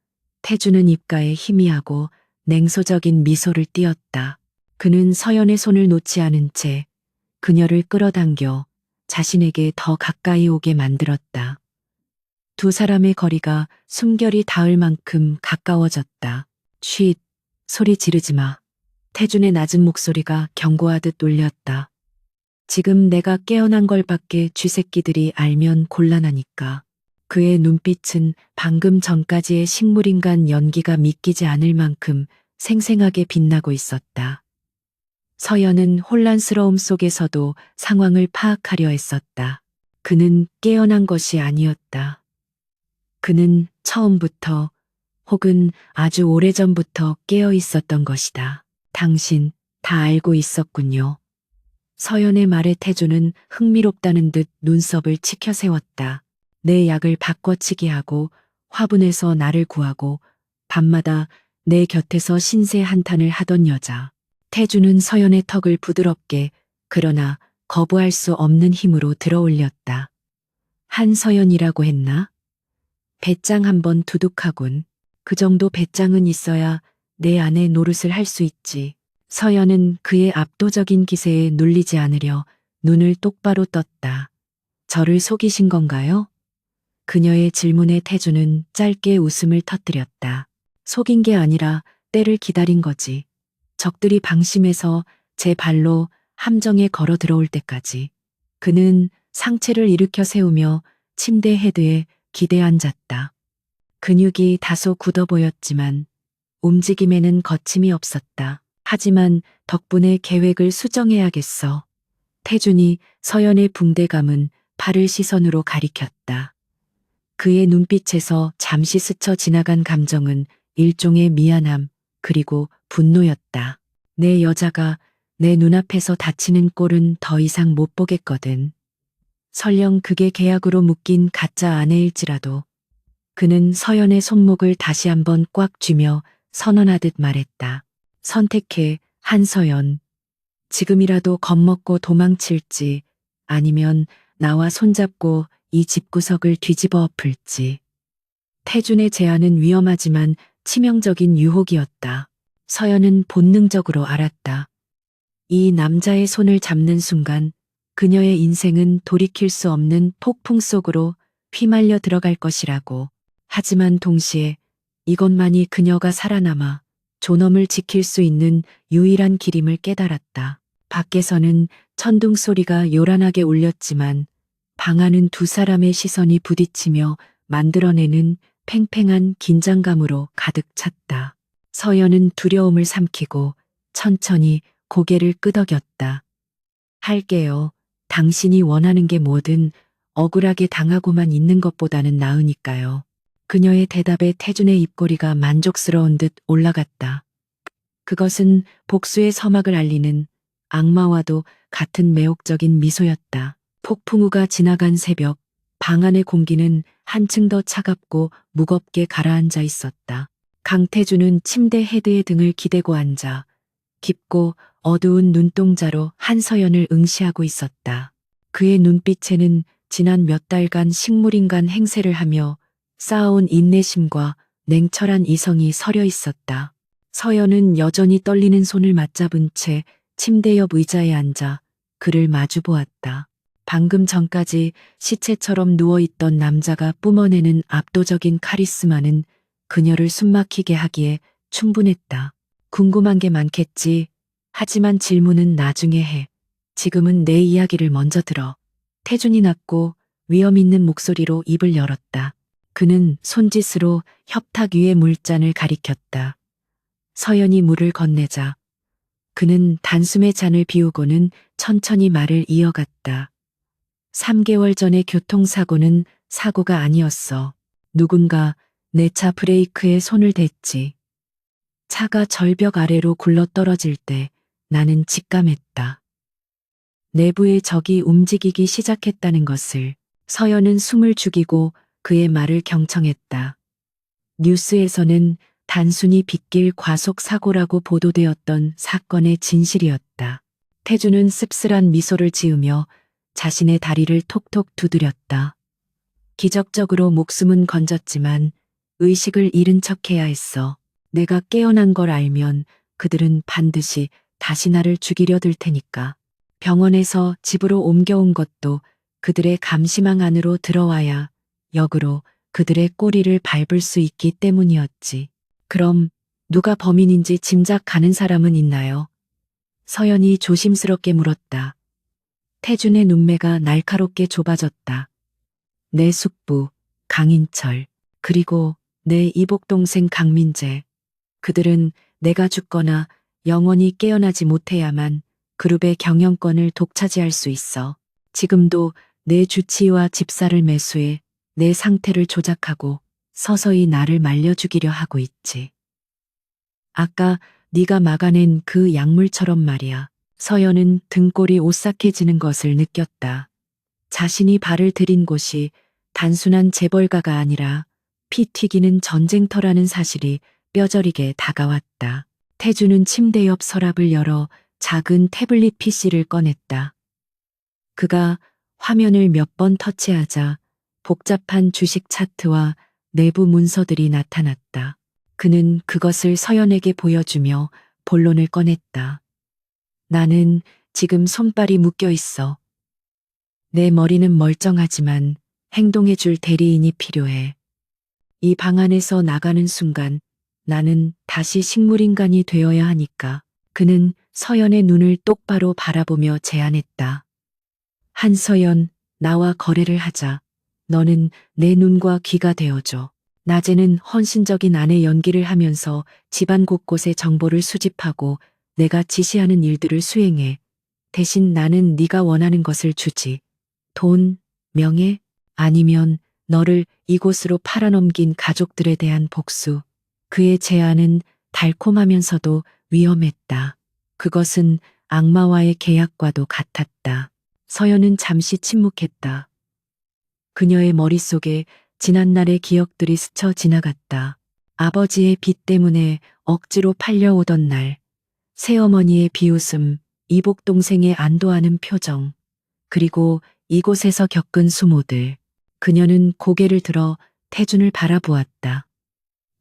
태준은 입가에 희미하고 냉소적인 미소를 띄었다. 그는 서연의 손을 놓지 않은 채 그녀를 끌어당겨 자신에게 더 가까이 오게 만들었다. 두 사람의 거리가 숨결이 닿을 만큼 가까워졌다. 쉿, 소리 지르지 마. 태준의 낮은 목소리가 경고하듯 울렸다. 지금 내가 깨어난 걸 밖에 쥐새끼들이 알면 곤란하니까. 그의 눈빛은 방금 전까지의 식물인간 연기가 믿기지 않을 만큼 생생하게 빛나고 있었다. 서연은 혼란스러움 속에서도 상황을 파악하려 했었다. 그는 깨어난 것이 아니었다. 그는 처음부터 혹은 아주 오래전부터 깨어 있었던 것이다. 당신 다 알고 있었군요. 서연의 말에 태조는 흥미롭다는 듯 눈썹을 치켜 세웠다. 내 약을 바꿔치기 하고 화분에서 나를 구하고 밤마다 내 곁에서 신세 한탄을 하던 여자. 태주는 서연의 턱을 부드럽게 그러나 거부할 수 없는 힘으로 들어 올렸다. 한서연이라고 했나? 배짱 한번 두둑하군. 그 정도 배짱은 있어야 내 안에 노릇을 할 수 있지. 서연은 그의 압도적인 기세에 눌리지 않으려 눈을 똑바로 떴다. 저를 속이신 건가요? 그녀의 질문에 태주는 짧게 웃음을 터뜨렸다. 속인 게 아니라 때를 기다린 거지. 적들이 방심해서 제 발로 함정에 걸어 들어올 때까지. 그는 상체를 일으켜 세우며 침대 헤드에 기대 앉았다. 근육이 다소 굳어 보였지만 움직임에는 거침이 없었다. 하지만 덕분에 계획을 수정해야겠어. 태준이 서연의 붕대감은 팔을 시선으로 가리켰다. 그의 눈빛에서 잠시 스쳐 지나간 감정은 일종의 미안함 그리고 분노였다. 내 여자가 내 눈앞에서 다치는 꼴은 더 이상 못 보겠거든. 설령 그게 계약으로 묶인 가짜 아내일지라도. 그는 서연의 손목을 다시 한번 꽉 쥐며 선언하듯 말했다. 선택해, 한서연. 지금이라도 겁먹고 도망칠지 아니면 나와 손잡고 이 집구석을 뒤집어 엎을지. 태준의 제안은 위험하지만 치명적인 유혹이었다. 서연은 본능적으로 알았다. 이 남자의 손을 잡는 순간 그녀의 인생은 돌이킬 수 없는 폭풍 속으로 휘말려 들어갈 것이라고. 하지만 동시에 이것만이 그녀가 살아남아 존엄을 지킬 수 있는 유일한 길임을 깨달았다. 밖에서는 천둥 소리가 요란하게 울렸지만 방 안은 두 사람의 시선이 부딪히며 만들어내는 팽팽한 긴장감으로 가득 찼다. 서연은 두려움을 삼키고 천천히 고개를 끄덕였다. 할게요. 당신이 원하는 게 뭐든 억울하게 당하고만 있는 것보다는 나으니까요. 그녀의 대답에 태준의 입꼬리가 만족스러운 듯 올라갔다. 그것은 복수의 서막을 알리는 악마와도 같은 매혹적인 미소였다. 폭풍우가 지나간 새벽, 방 안의 공기는 한층 더 차갑고 무겁게 가라앉아 있었다. 강태준은 침대 헤드에 등을 기대고 앉아 깊고 어두운 눈동자로 한서연을 응시하고 있었다. 그의 눈빛에는 지난 몇 달간 식물인간 행세를 하며 쌓아온 인내심과 냉철한 이성이 서려 있었다. 서연은 여전히 떨리는 손을 맞잡은 채 침대 옆 의자에 앉아 그를 마주 보았다. 방금 전까지 시체처럼 누워있던 남자가 뿜어내는 압도적인 카리스마는 그녀를 숨막히게 하기에 충분했다. 궁금한 게 많겠지. 하지만 질문은 나중에 해. 지금은 내 이야기를 먼저 들어. 태준이 낮고 위험 있는 목소리로 입을 열었다. 그는 손짓으로 협탁 위의 물잔을 가리켰다. 서연이 물을 건네자 그는 단숨에 잔을 비우고는 천천히 말을 이어갔다. 3개월 전의 교통사고는 사고가 아니었어. 누군가 내 차 브레이크에 손을 댔지. 차가 절벽 아래로 굴러떨어질 때 나는 직감했다. 내부의 적이 움직이기 시작했다는 것을. 서연은 숨을 죽이고 그의 말을 경청했다. 뉴스에서는 단순히 빗길 과속 사고라고 보도되었던 사건의 진실이었다. 태주는 씁쓸한 미소를 지으며 자신의 다리를 톡톡 두드렸다. 기적적으로 목숨은 건졌지만 의식을 잃은 척해야 했어. 내가 깨어난 걸 알면 그들은 반드시 다시 나를 죽이려 들 테니까. 병원에서 집으로 옮겨온 것도 그들의 감시망 안으로 들어와야 역으로 그들의 꼬리를 밟을 수 있기 때문이었지. 그럼 누가 범인인지 짐작 가는 사람은 있나요? 서연이 조심스럽게 물었다. 태준의 눈매가 날카롭게 좁아졌다. 내 숙부, 강인철, 그리고 내 이복동생 강민재. 그들은 내가 죽거나 영원히 깨어나지 못해야만 그룹의 경영권을 독차지할 수 있어. 지금도 내 주치의와 집사를 매수해 내 상태를 조작하고 서서히 나를 말려 죽이려 하고 있지. 아까 네가 막아낸 그 약물처럼 말이야. 서연은 등골이 오싹해지는 것을 느꼈다. 자신이 발을 들인 곳이 단순한 재벌가가 아니라 피 튀기는 전쟁터라는 사실이 뼈저리게 다가왔다. 태주는 침대 옆 서랍을 열어 작은 태블릿 PC를 꺼냈다. 그가 화면을 몇 번 터치하자 복잡한 주식 차트와 내부 문서들이 나타났다. 그는 그것을 서연에게 보여주며 본론을 꺼냈다. 나는 지금 손발이 묶여 있어. 내 머리는 멀쩡하지만 행동해줄 대리인이 필요해. 이 방 안에서 나가는 순간 나는 다시 식물인간이 되어야 하니까. 그는 서연의 눈을 똑바로 바라보며 제안했다. 한서연, 나와 거래를 하자. 너는 내 눈과 귀가 되어줘. 낮에는 헌신적인 아내 연기를 하면서 집안 곳곳에 정보를 수집하고 내가 지시하는 일들을 수행해. 대신 나는 네가 원하는 것을 주지. 돈, 명예, 아니면 너를 이곳으로 팔아넘긴 가족들에 대한 복수. 그의 제안은 달콤하면서도 위험했다. 그것은 악마와의 계약과도 같았다. 서연은 잠시 침묵했다. 그녀의 머릿속에 지난날의 기억들이 스쳐 지나갔다. 아버지의 빚 때문에 억지로 팔려오던 날, 새어머니의 비웃음, 이복동생의 안도하는 표정, 그리고 이곳에서 겪은 수모들. 그녀는 고개를 들어 태준을 바라보았다.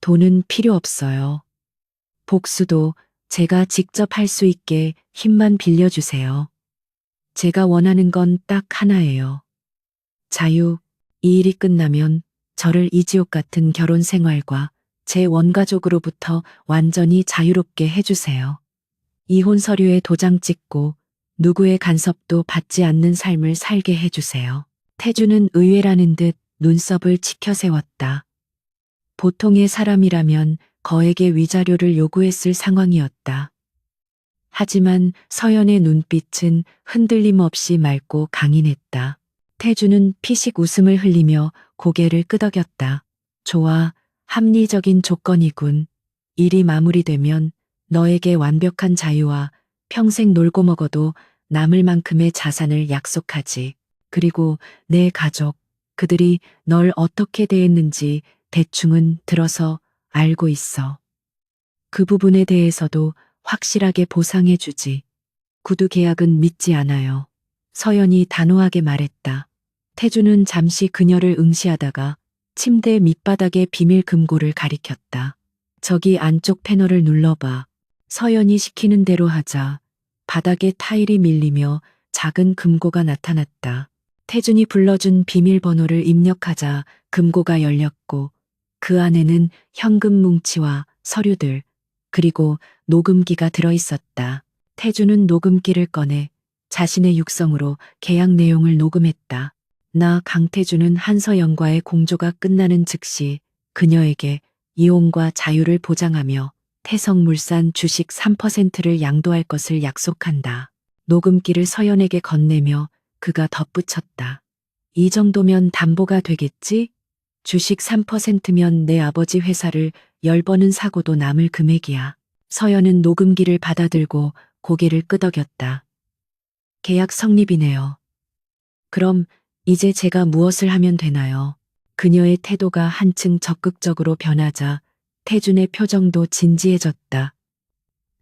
돈은 필요 없어요. 복수도 제가 직접 할 수 있게 힘만 빌려주세요. 제가 원하는 건 딱 하나예요. 자유. 이 일이 끝나면 저를 이 지옥 같은 결혼 생활과 제 원가족으로부터 완전히 자유롭게 해주세요. 이혼 서류에 도장 찍고 누구의 간섭도 받지 않는 삶을 살게 해주세요. 태주는 의외라는 듯 눈썹을 치켜세웠다. 보통의 사람이라면 거액의 위자료를 요구했을 상황이었다. 하지만 서연의 눈빛은 흔들림 없이 맑고 강인했다. 태주는 피식 웃음을 흘리며 고개를 끄덕였다. 좋아, 합리적인 조건이군. 일이 마무리되면 너에게 완벽한 자유와 평생 놀고 먹어도 남을 만큼의 자산을 약속하지. 그리고 내 가족, 그들이 널 어떻게 대했는지 대충은 들어서 알고 있어. 그 부분에 대해서도 확실하게 보상해주지. 구두 계약은 믿지 않아요. 서연이 단호하게 말했다. 태주는 잠시 그녀를 응시하다가 침대 밑바닥의 비밀 금고를 가리켰다. 저기 안쪽 패널을 눌러봐. 서연이 시키는 대로 하자 바닥에 타일이 밀리며 작은 금고가 나타났다. 태준이 불러준 비밀번호를 입력하자 금고가 열렸고 그 안에는 현금 뭉치와 서류들 그리고 녹음기가 들어있었다. 태준은 녹음기를 꺼내 자신의 육성으로 계약 내용을 녹음했다. 나 강태준은 한서연과의 공조가 끝나는 즉시 그녀에게 이혼과 자유를 보장하며 태성물산 주식 3%를 양도할 것을 약속한다. 녹음기를 서연에게 건네며 그가 덧붙였다. 이 정도면 담보가 되겠지? 주식 3%면 내 아버지 회사를 10번은 사고도 남을 금액이야. 서연은 녹음기를 받아들고 고개를 끄덕였다. 계약 성립이네요. 그럼 이제 제가 무엇을 하면 되나요? 그녀의 태도가 한층 적극적으로 변하자 태준의 표정도 진지해졌다.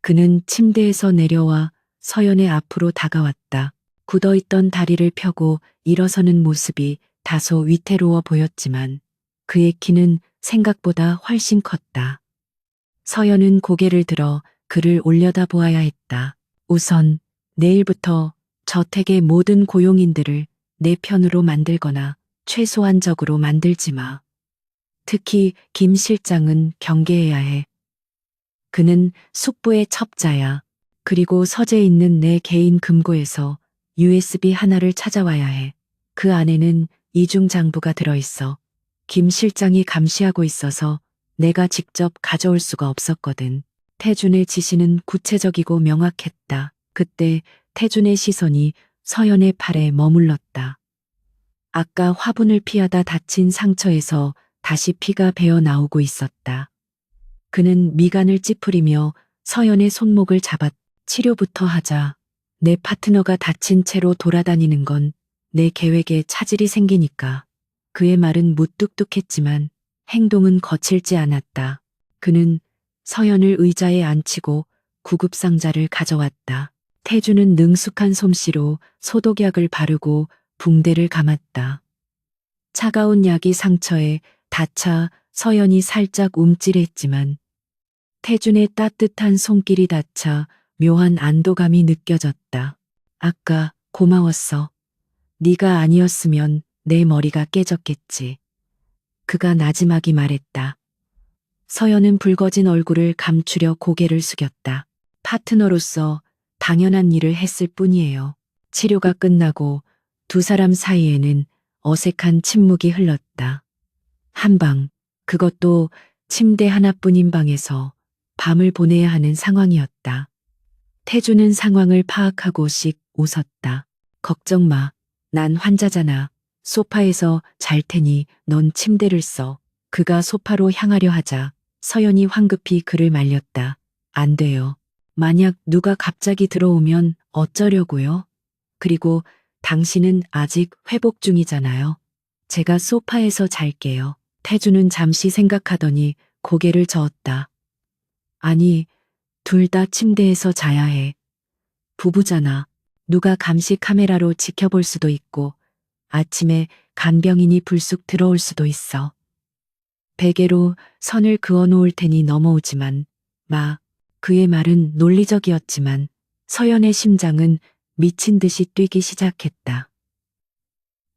그는 침대에서 내려와 서연의 앞으로 다가왔다. 굳어있던 다리를 펴고 일어서는 모습이 다소 위태로워 보였지만 그의 키는 생각보다 훨씬 컸다. 서연은 고개를 들어 그를 올려다보아야 했다. 우선 내일부터 저택의 모든 고용인들을 내 편으로 만들거나 최소한적으로 만들지 마. 특히 김 실장은 경계해야 해. 그는 숙부의 첩자야. 그리고 서재 있는 내 개인 금고에서 USB 하나를 찾아와야 해. 그 안에는 이중 장부가 들어있어. 김 실장이 감시하고 있어서 내가 직접 가져올 수가 없었거든. 태준의 지시는 구체적이고 명확했다. 그때 태준의 시선이 서연의 팔에 머물렀다. 아까 화분을 피하다 다친 상처에서 다시 피가 배어 나오고 있었다. 그는 미간을 찌푸리며 서연의 손목을 잡아 치료부터 하자. 내 파트너가 다친 채로 돌아다니는 건 내 계획에 차질이 생기니까. 그의 말은 무뚝뚝했지만 행동은 거칠지 않았다. 그는 서연을 의자에 앉히고 구급상자를 가져왔다. 태주는 능숙한 솜씨로 소독약을 바르고 붕대를 감았다. 차가운 약이 상처에 닿자 서연이 살짝 움찔했지만 태준의 따뜻한 손길이 닿자 묘한 안도감이 느껴졌다. 아까 고마웠어. 네가 아니었으면 내 머리가 깨졌겠지. 그가 나지막이 말했다. 서연은 붉어진 얼굴을 감추려 고개를 숙였다. 파트너로서 당연한 일을 했을 뿐이에요. 치료가 끝나고 두 사람 사이에는 어색한 침묵이 흘렀다. 한 방, 그것도 침대 하나뿐인 방에서 밤을 보내야 하는 상황이었다. 태주는 상황을 파악하고 씩 웃었다. 걱정 마. 난 환자잖아. 소파에서 잘 테니 넌 침대를 써. 그가 소파로 향하려 하자 서연이 황급히 그를 말렸다. 안 돼요. 만약 누가 갑자기 들어오면 어쩌려고요? 그리고 당신은 아직 회복 중이잖아요. 제가 소파에서 잘게요. 태주는 잠시 생각하더니 고개를 저었다. 아니, 둘 다 침대에서 자야 해. 부부잖아. 누가 감시 카메라로 지켜볼 수도 있고 아침에 간병인이 불쑥 들어올 수도 있어. 베개로 선을 그어 놓을 테니 넘어오지만 마. 그의 말은 논리적이었지만 서연의 심장은 미친 듯이 뛰기 시작했다.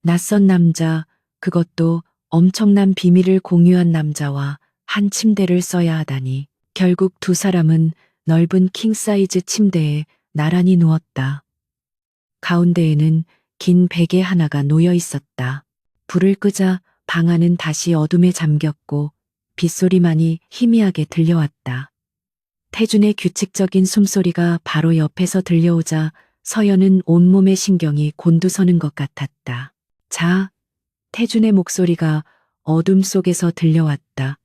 낯선 남자, 그것도 엄청난 비밀을 공유한 남자와 한 침대를 써야 하다니. 결국 두 사람은 넓은 킹사이즈 침대에 나란히 누웠다. 가운데에는 긴 베개 하나가 놓여 있었다. 불을 끄자 방 안은 다시 어둠에 잠겼고 빗소리만이 희미하게 들려왔다. 태준의 규칙적인 숨소리가 바로 옆에서 들려오자 서연은 온몸의 신경이 곤두서는 것 같았다. 자, 태준의 목소리가 어둠 속에서 들려왔다.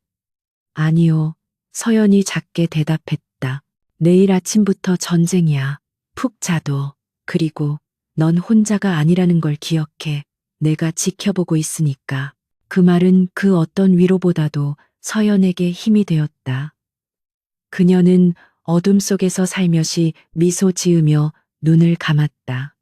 아니요, 서연이 작게 대답했다. 내일 아침부터 전쟁이야. 푹 자도. 그리고 넌 혼자가 아니라는 걸 기억해. 내가 지켜보고 있으니까. 그 말은 그 어떤 위로보다도 서연에게 힘이 되었다. 그녀는 어둠 속에서 살며시 미소 지으며 눈을 감았다.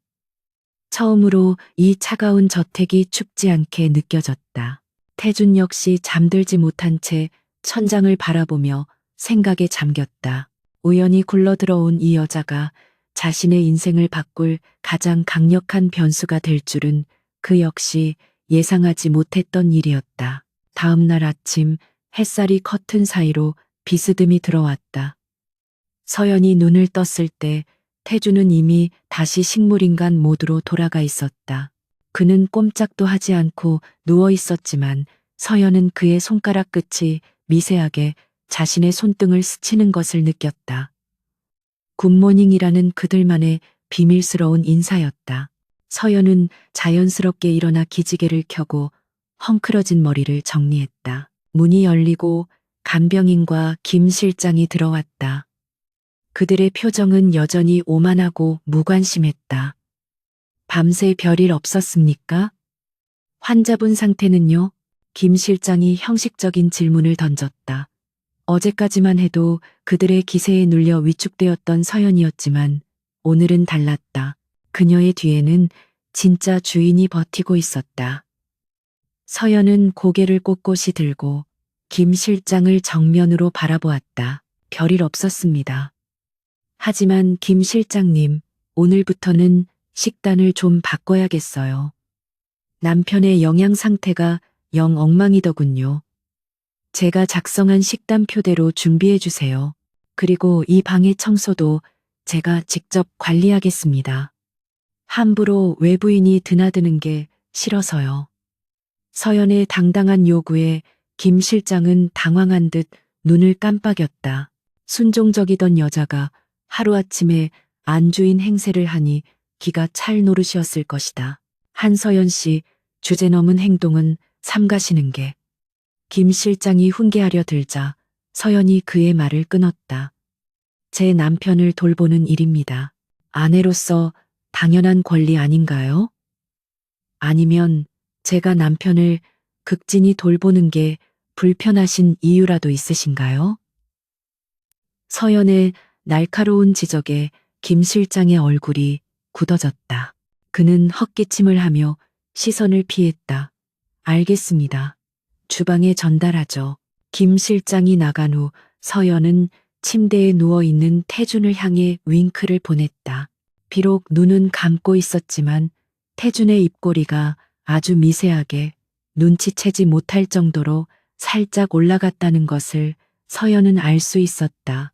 처음으로 이 차가운 저택이 춥지 않게 느껴졌다. 태준 역시 잠들지 못한 채 천장을 바라보며 생각에 잠겼다. 우연히 굴러들어온 이 여자가 자신의 인생을 바꿀 가장 강력한 변수가 될 줄은 그 역시 예상하지 못했던 일이었다. 다음 날 아침 햇살이 커튼 사이로 비스듬히 들어왔다. 서연이 눈을 떴을 때 태주는 이미 다시 식물인간 모드로 돌아가 있었다. 그는 꼼짝도 하지 않고 누워 있었지만 서연은 그의 손가락 끝이 미세하게 자신의 손등을 스치는 것을 느꼈다. 굿모닝이라는 그들만의 비밀스러운 인사였다. 서연은 자연스럽게 일어나 기지개를 켜고 헝클어진 머리를 정리했다. 문이 열리고 간병인과 김 실장이 들어왔다. 그들의 표정은 여전히 오만하고 무관심했다. 밤새 별일 없었습니까? 환자분 상태는요? 김 실장이 형식적인 질문을 던졌다. 어제까지만 해도 그들의 기세에 눌려 위축되었던 서연이었지만 오늘은 달랐다. 그녀의 뒤에는 진짜 주인이 버티고 있었다. 서연은 고개를 꼿꼿이 들고 김 실장을 정면으로 바라보았다. 별일 없었습니다. 하지만 김 실장님, 오늘부터는 식단을 좀 바꿔야겠어요. 남편의 영양 상태가 영 엉망이더군요. 제가 작성한 식단표대로 준비해 주세요. 그리고 이 방의 청소도 제가 직접 관리하겠습니다. 함부로 외부인이 드나드는 게 싫어서요. 서연의 당당한 요구에 김 실장은 당황한 듯 눈을 깜빡였다. 순종적이던 여자가 하루아침에 안주인 행세를 하니 기가 찰 노릇이었을 것이다. 한서연 씨, 주제넘은 행동은 삼가시는 게. 김 실장이 훈계하려 들자 서연이 그의 말을 끊었다. 제 남편을 돌보는 일입니다. 아내로서 당연한 권리 아닌가요? 아니면 제가 남편을 극진히 돌보는 게 불편하신 이유라도 있으신가요? 서연의 날카로운 지적에 김 실장의 얼굴이 굳어졌다. 그는 헛기침을 하며 시선을 피했다. 알겠습니다. 주방에 전달하죠. 김 실장이 나간 후 서연은 침대에 누워있는 태준을 향해 윙크를 보냈다. 비록 눈은 감고 있었지만 태준의 입꼬리가 아주 미세하게 눈치채지 못할 정도로 살짝 올라갔다는 것을 서연은 알 수 있었다.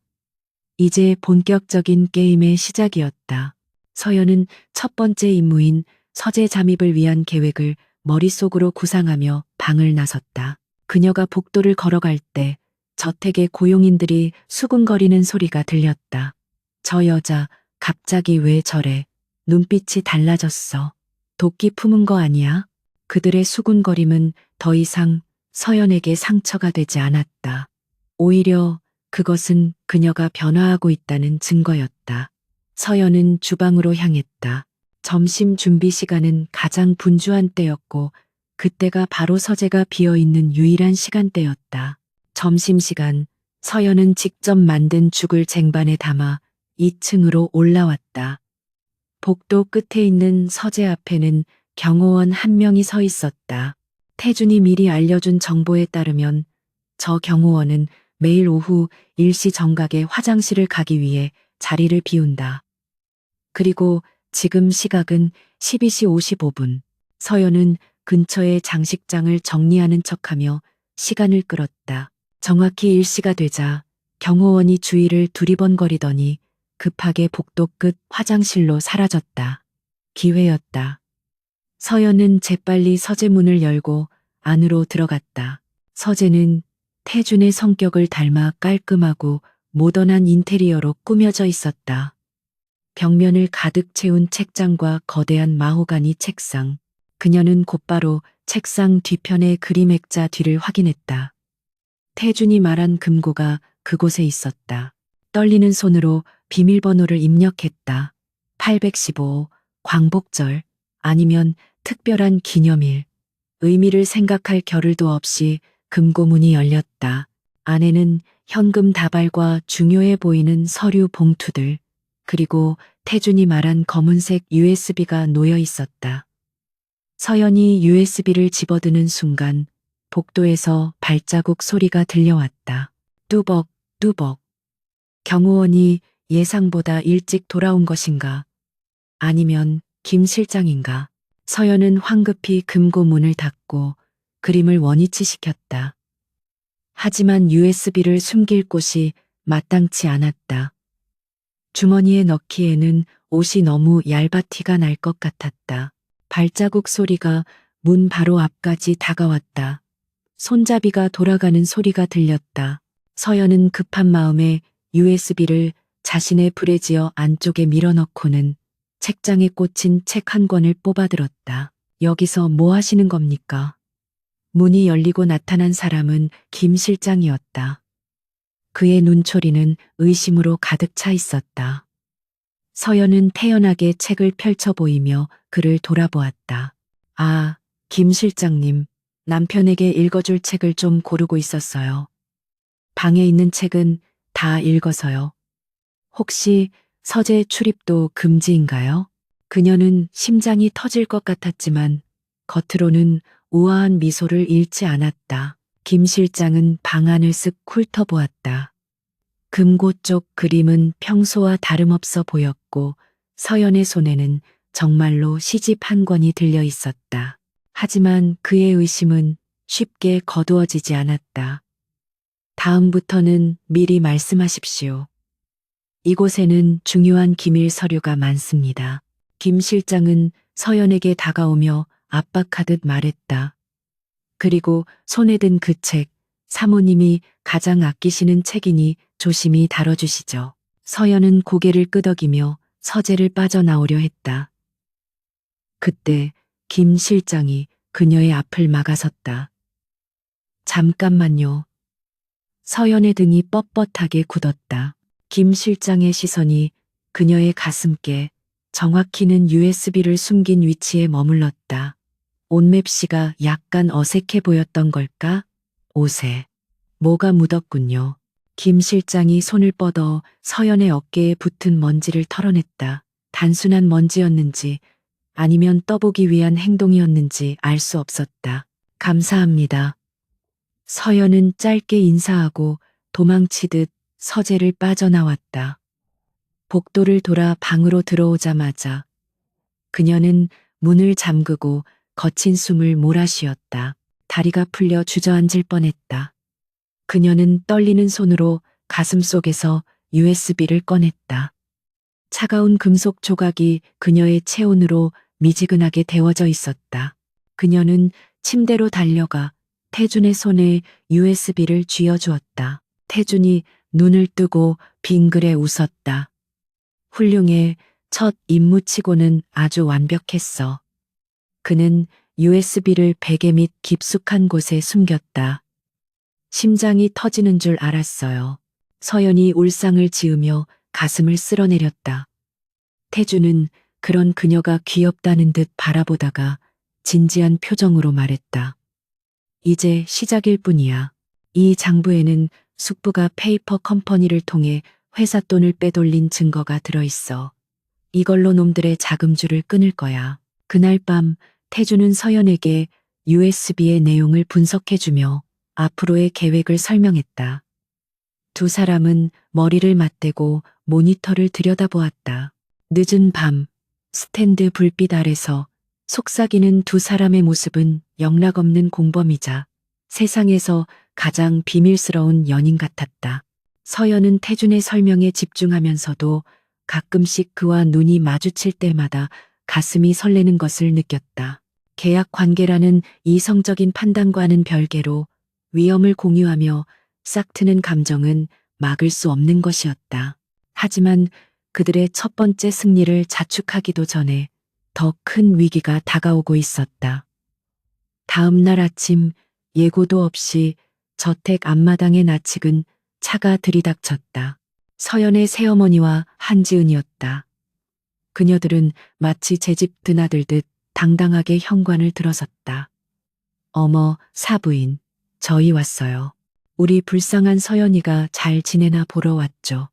이제 본격적인 게임의 시작이었다. 서연은 첫 번째 임무인 서재 잠입을 위한 계획을 머릿속으로 구상하며 방을 나섰다. 그녀가 복도를 걸어갈 때 저택의 고용인들이 수군거리는 소리가 들렸다. 저 여자 갑자기 왜 저래? 눈빛이 달라졌어. 도끼 품은 거 아니야? 그들의 수군거림은 더 이상 서연에게 상처가 되지 않았다. 오히려 그것은 그녀가 변화하고 있다는 증거였다. 서연은 주방으로 향했다. 점심 준비 시간은 가장 분주한 때였고 그때가 바로 서재가 비어있는 유일한 시간대였다. 점심시간 서연은 직접 만든 죽을 쟁반에 담아 2층으로 올라왔다. 복도 끝에 있는 서재 앞에는 경호원 한 명이 서 있었다. 태준이 미리 알려준 정보에 따르면 저 경호원은 매일 오후 일시 정각에 화장실을 가기 위해 자리를 비운다. 그리고 지금 시각은 12시 55분. 서연은 근처의 장식장을 정리하는 척하며 시간을 끌었다. 정확히 일시가 되자 경호원이 주위를 두리번거리더니 급하게 복도 끝 화장실로 사라졌다. 기회였다. 서연은 재빨리 서재 문을 열고 안으로 들어갔다. 서재는 태준의 성격을 닮아 깔끔하고 모던한 인테리어로 꾸며져 있었다. 벽면을 가득 채운 책장과 거대한 마호가니 책상. 그녀는 곧바로 책상 뒤편의 그림 액자 뒤를 확인했다. 태준이 말한 금고가 그곳에 있었다. 떨리는 손으로 비밀번호를 입력했다. 815, 광복절, 아니면 특별한 기념일. 의미를 생각할 겨를도 없이 금고문이 열렸다. 안에는 현금 다발과 중요해 보이는 서류 봉투들, 그리고 태준이 말한 검은색 USB가 놓여 있었다. 서연이 USB를 집어드는 순간 복도에서 발자국 소리가 들려왔다. 뚜벅, 뚜벅. 경호원이 예상보다 일찍 돌아온 것인가? 아니면 김 실장인가? 서연은 황급히 금고 문을 닫고 그림을 원위치 시켰다. 하지만 USB를 숨길 곳이 마땅치 않았다. 주머니에 넣기에는 옷이 너무 얇아 티가 날 것 같았다. 발자국 소리가 문 바로 앞까지 다가왔다. 손잡이가 돌아가는 소리가 들렸다. 서연은 급한 마음에 USB를 자신의 브래지어 안쪽에 밀어넣고는 책장에 꽂힌 책 한 권을 뽑아들었다. 여기서 뭐 하시는 겁니까? 문이 열리고 나타난 사람은 김 실장이었다. 그의 눈초리는 의심으로 가득 차 있었다. 서연은 태연하게 책을 펼쳐 보이며 그를 돌아보았다. 아, 김 실장님, 남편에게 읽어줄 책을 좀 고르고 있었어요. 방에 있는 책은 다 읽어서요. 혹시 서재 출입도 금지인가요? 그녀는 심장이 터질 것 같았지만 겉으로는 우아한 미소를 잃지 않았다. 김 실장은 방 안을 쓱 훑어보았다. 금고 쪽 그림은 평소와 다름없어 보였고 서연의 손에는 정말로 시집 한 권이 들려 있었다. 하지만 그의 의심은 쉽게 거두어지지 않았다. 다음부터는 미리 말씀하십시오. 이곳에는 중요한 기밀 서류가 많습니다. 김 실장은 서연에게 다가오며 압박하듯 말했다. 그리고 손에 든 그 책, 사모님이 가장 아끼시는 책이니 조심히 다뤄주시죠. 서연은 고개를 끄덕이며 서재를 빠져나오려 했다. 그때 김 실장이 그녀의 앞을 막아섰다. 잠깐만요. 서연의 등이 뻣뻣하게 굳었다. 김 실장의 시선이 그녀의 가슴께 정확히는 USB를 숨긴 위치에 머물렀다. 옷맵시가 약간 어색해 보였던 걸까? 옷에 뭐가 묻었군요. 김 실장이 손을 뻗어 서연의 어깨에 붙은 먼지를 털어냈다. 단순한 먼지였는지 아니면 떠보기 위한 행동이었는지 알 수 없었다. 감사합니다. 서연은 짧게 인사하고 도망치듯 서재를 빠져나왔다. 복도를 돌아 방으로 들어오자마자 그녀는 문을 잠그고 거친 숨을 몰아쉬었다. 다리가 풀려 주저앉을 뻔했다. 그녀는 떨리는 손으로 가슴 속에서 USB를 꺼냈다. 차가운 금속 조각이 그녀의 체온으로 미지근하게 데워져 있었다. 그녀는 침대로 달려가 태준의 손에 USB를 쥐어주었다. 태준이 눈을 뜨고 빙그레 웃었다. 훌륭해. 첫 임무치고는 아주 완벽했어. 그는 USB를 베개 밑 깊숙한 곳에 숨겼다. 심장이 터지는 줄 알았어요. 서연이 울상을 지으며 가슴을 쓸어내렸다. 태주는 그런 그녀가 귀엽다는 듯 바라보다가 진지한 표정으로 말했다. 이제 시작일 뿐이야. 이 장부에는 숙부가 페이퍼 컴퍼니를 통해 회사 돈을 빼돌린 증거가 들어있어. 이걸로 놈들의 자금줄을 끊을 거야. 그날 밤 태주는 서연에게 USB의 내용을 분석해주며 앞으로의 계획을 설명했다. 두 사람은 머리를 맞대고 모니터를 들여다보았다. 늦은 밤, 스탠드 불빛 아래서 속삭이는 두 사람의 모습은 영락없는 공범이자 세상에서 가장 비밀스러운 연인 같았다. 서연은 태준의 설명에 집중하면서도 가끔씩 그와 눈이 마주칠 때마다 가슴이 설레는 것을 느꼈다. 계약 관계라는 이성적인 판단과는 별개로 위험을 공유하며 싹트는 감정은 막을 수 없는 것이었다. 하지만 그들의 첫 번째 승리를 자축하기도 전에 더 큰 위기가 다가오고 있었다. 다음 날 아침 예고도 없이 저택 앞마당에 낯익은 차가 들이닥쳤다. 서연의 새어머니와 한지은이었다. 그녀들은 마치 제 집 드나들듯 당당하게 현관을 들어섰다. 어머, 사부인, 저희 왔어요. 우리 불쌍한 서연이가 잘 지내나 보러 왔죠.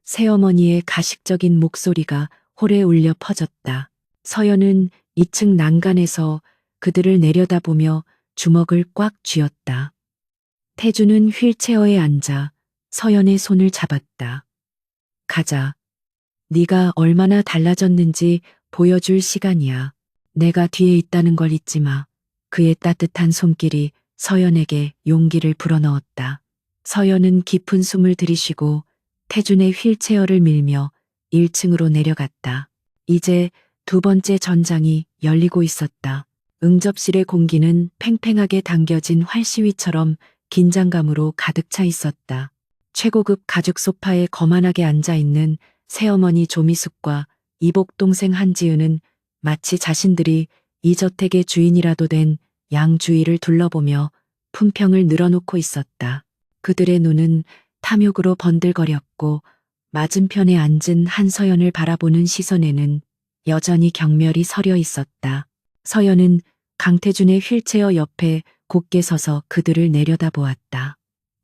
새어머니의 가식적인 목소리가 홀에 울려 퍼졌다. 서연은 2층 난간에서 그들을 내려다보며 주먹을 꽉 쥐었다. 태주는 휠체어에 앉아 서연의 손을 잡았다. 가자. 네가 얼마나 달라졌는지 보여줄 시간이야. 내가 뒤에 있다는 걸 잊지 마. 그의 따뜻한 손길이 서연에게 용기를 불어넣었다. 서연은 깊은 숨을 들이쉬고 태준의 휠체어를 밀며 1층으로 내려갔다. 이제 두 번째 전장이 열리고 있었다. 응접실의 공기는 팽팽하게 당겨진 활시위처럼 긴장감으로 가득 차 있었다. 최고급 가죽 소파에 거만하게 앉아있는 새어머니 조미숙과 이복 동생 한지은은 마치 자신들이 이 저택의 주인이라도 된 양주위를 둘러보며 품평을 늘어놓고 있었다. 그들의 눈은 탐욕으로 번들거렸고 맞은편에 앉은 한서연을 바라보는 시선에는 여전히 경멸이 서려 있었다. 서연은 강태준의 휠체어 옆에 곧게 서서 그들을 내려다보았다.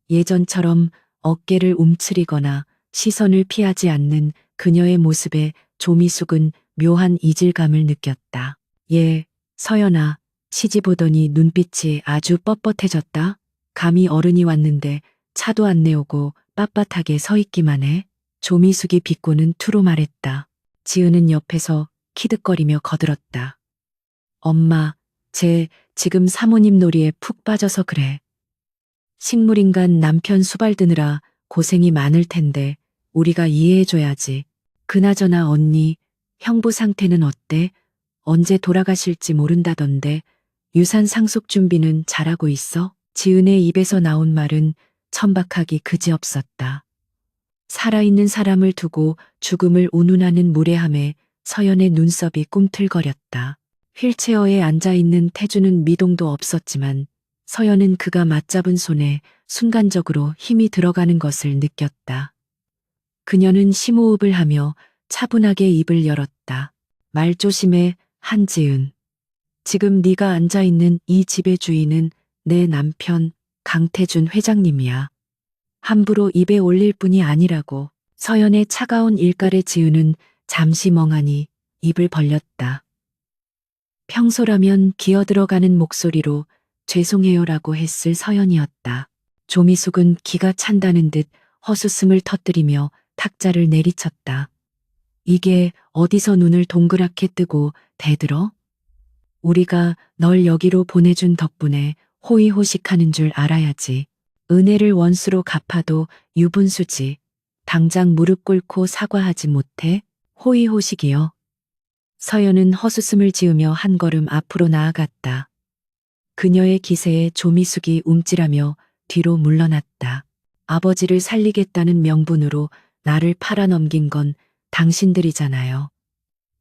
예전처럼 어깨를 움츠리거나 시선을 피하지 않는 그녀의 모습에 조미숙은 묘한 이질감을 느꼈다. 서연아, 시집 오더니 눈빛이 아주 뻣뻣해졌다. 감히 어른이 왔는데 차도 안 내오고 빳빳하게 서 있기만 해. 조미숙이 비꼬는 투로 말했다. 지은은 옆에서 키득거리며 거들었다. 엄마, 쟤 지금 사모님 놀이에 푹 빠져서 그래. 식물인간 남편 수발드느라 고생이 많을 텐데 우리가 이해해줘야지. 그나저나 언니, 형부 상태는 어때? 언제 돌아가실지 모른다던데 유산 상속 준비는 잘하고 있어? 지은의 입에서 나온 말은 천박하기 그지없었다. 살아있는 사람을 두고 죽음을 운운하는 무례함에 서연의 눈썹이 꿈틀거렸다. 휠체어에 앉아있는 태주는 미동도 없었지만 서연은 그가 맞잡은 손에 순간적으로 힘이 들어가는 것을 느꼈다. 그녀는 심호흡을 하며 차분하게 입을 열었다. 말 조심해, 한지은. 지금 네가 앉아있는 이 집의 주인은 내 남편 강태준 회장님이야. 함부로 입에 올릴 뿐이 아니라고. 서연의 차가운 일갈에 지은은 잠시 멍하니 입을 벌렸다. 평소라면 기어들어가는 목소리로 죄송해요라고 했을 서연이었다. 조미숙은 기가 찬다는 듯 헛웃음을 터뜨리며 탁자를 내리쳤다. 이게 어디서 눈을 동그랗게 뜨고 대들어? 우리가 널 여기로 보내준 덕분에 호의호식하는 줄 알아야지. 은혜를 원수로 갚아도 유분수지. 당장 무릎 꿇고 사과하지 못해? 호의호식이요. 서연은 헛웃음을 지으며 한 걸음 앞으로 나아갔다. 그녀의 기세에 조미숙이 움찔하며 뒤로 물러났다. 아버지를 살리겠다는 명분으로 나를 팔아넘긴 건 당신들이잖아요.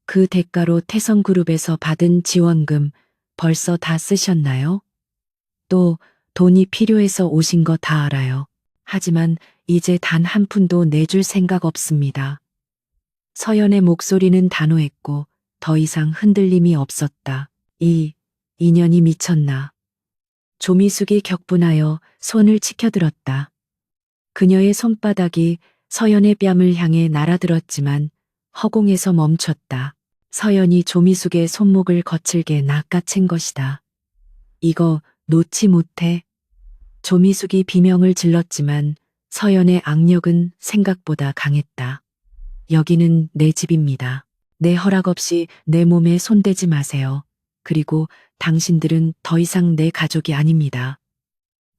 그 대가로 태성그룹에서 받은 지원금 벌써 다 쓰셨나요? 또 돈이 필요해서 오신 거 다 알아요. 하지만 이제 단 한 푼도 내줄 생각 없습니다. 서연의 목소리는 단호했고 더 이상 흔들림이 없었다. 이 인연이 미쳤나. 조미숙이 격분하여 손을 치켜들었다. 그녀의 손바닥이 서연의 뺨을 향해 날아들었지만 허공에서 멈췄다. 서연이 조미숙의 손목을 거칠게 낚아챈 것이다. 이거 놓지 못해. 조미숙이 비명을 질렀지만 서연의 악력은 생각보다 강했다. 여기는 내 집입니다. 내 허락 없이 내 몸에 손대지 마세요. 그리고 당신들은 더 이상 내 가족이 아닙니다.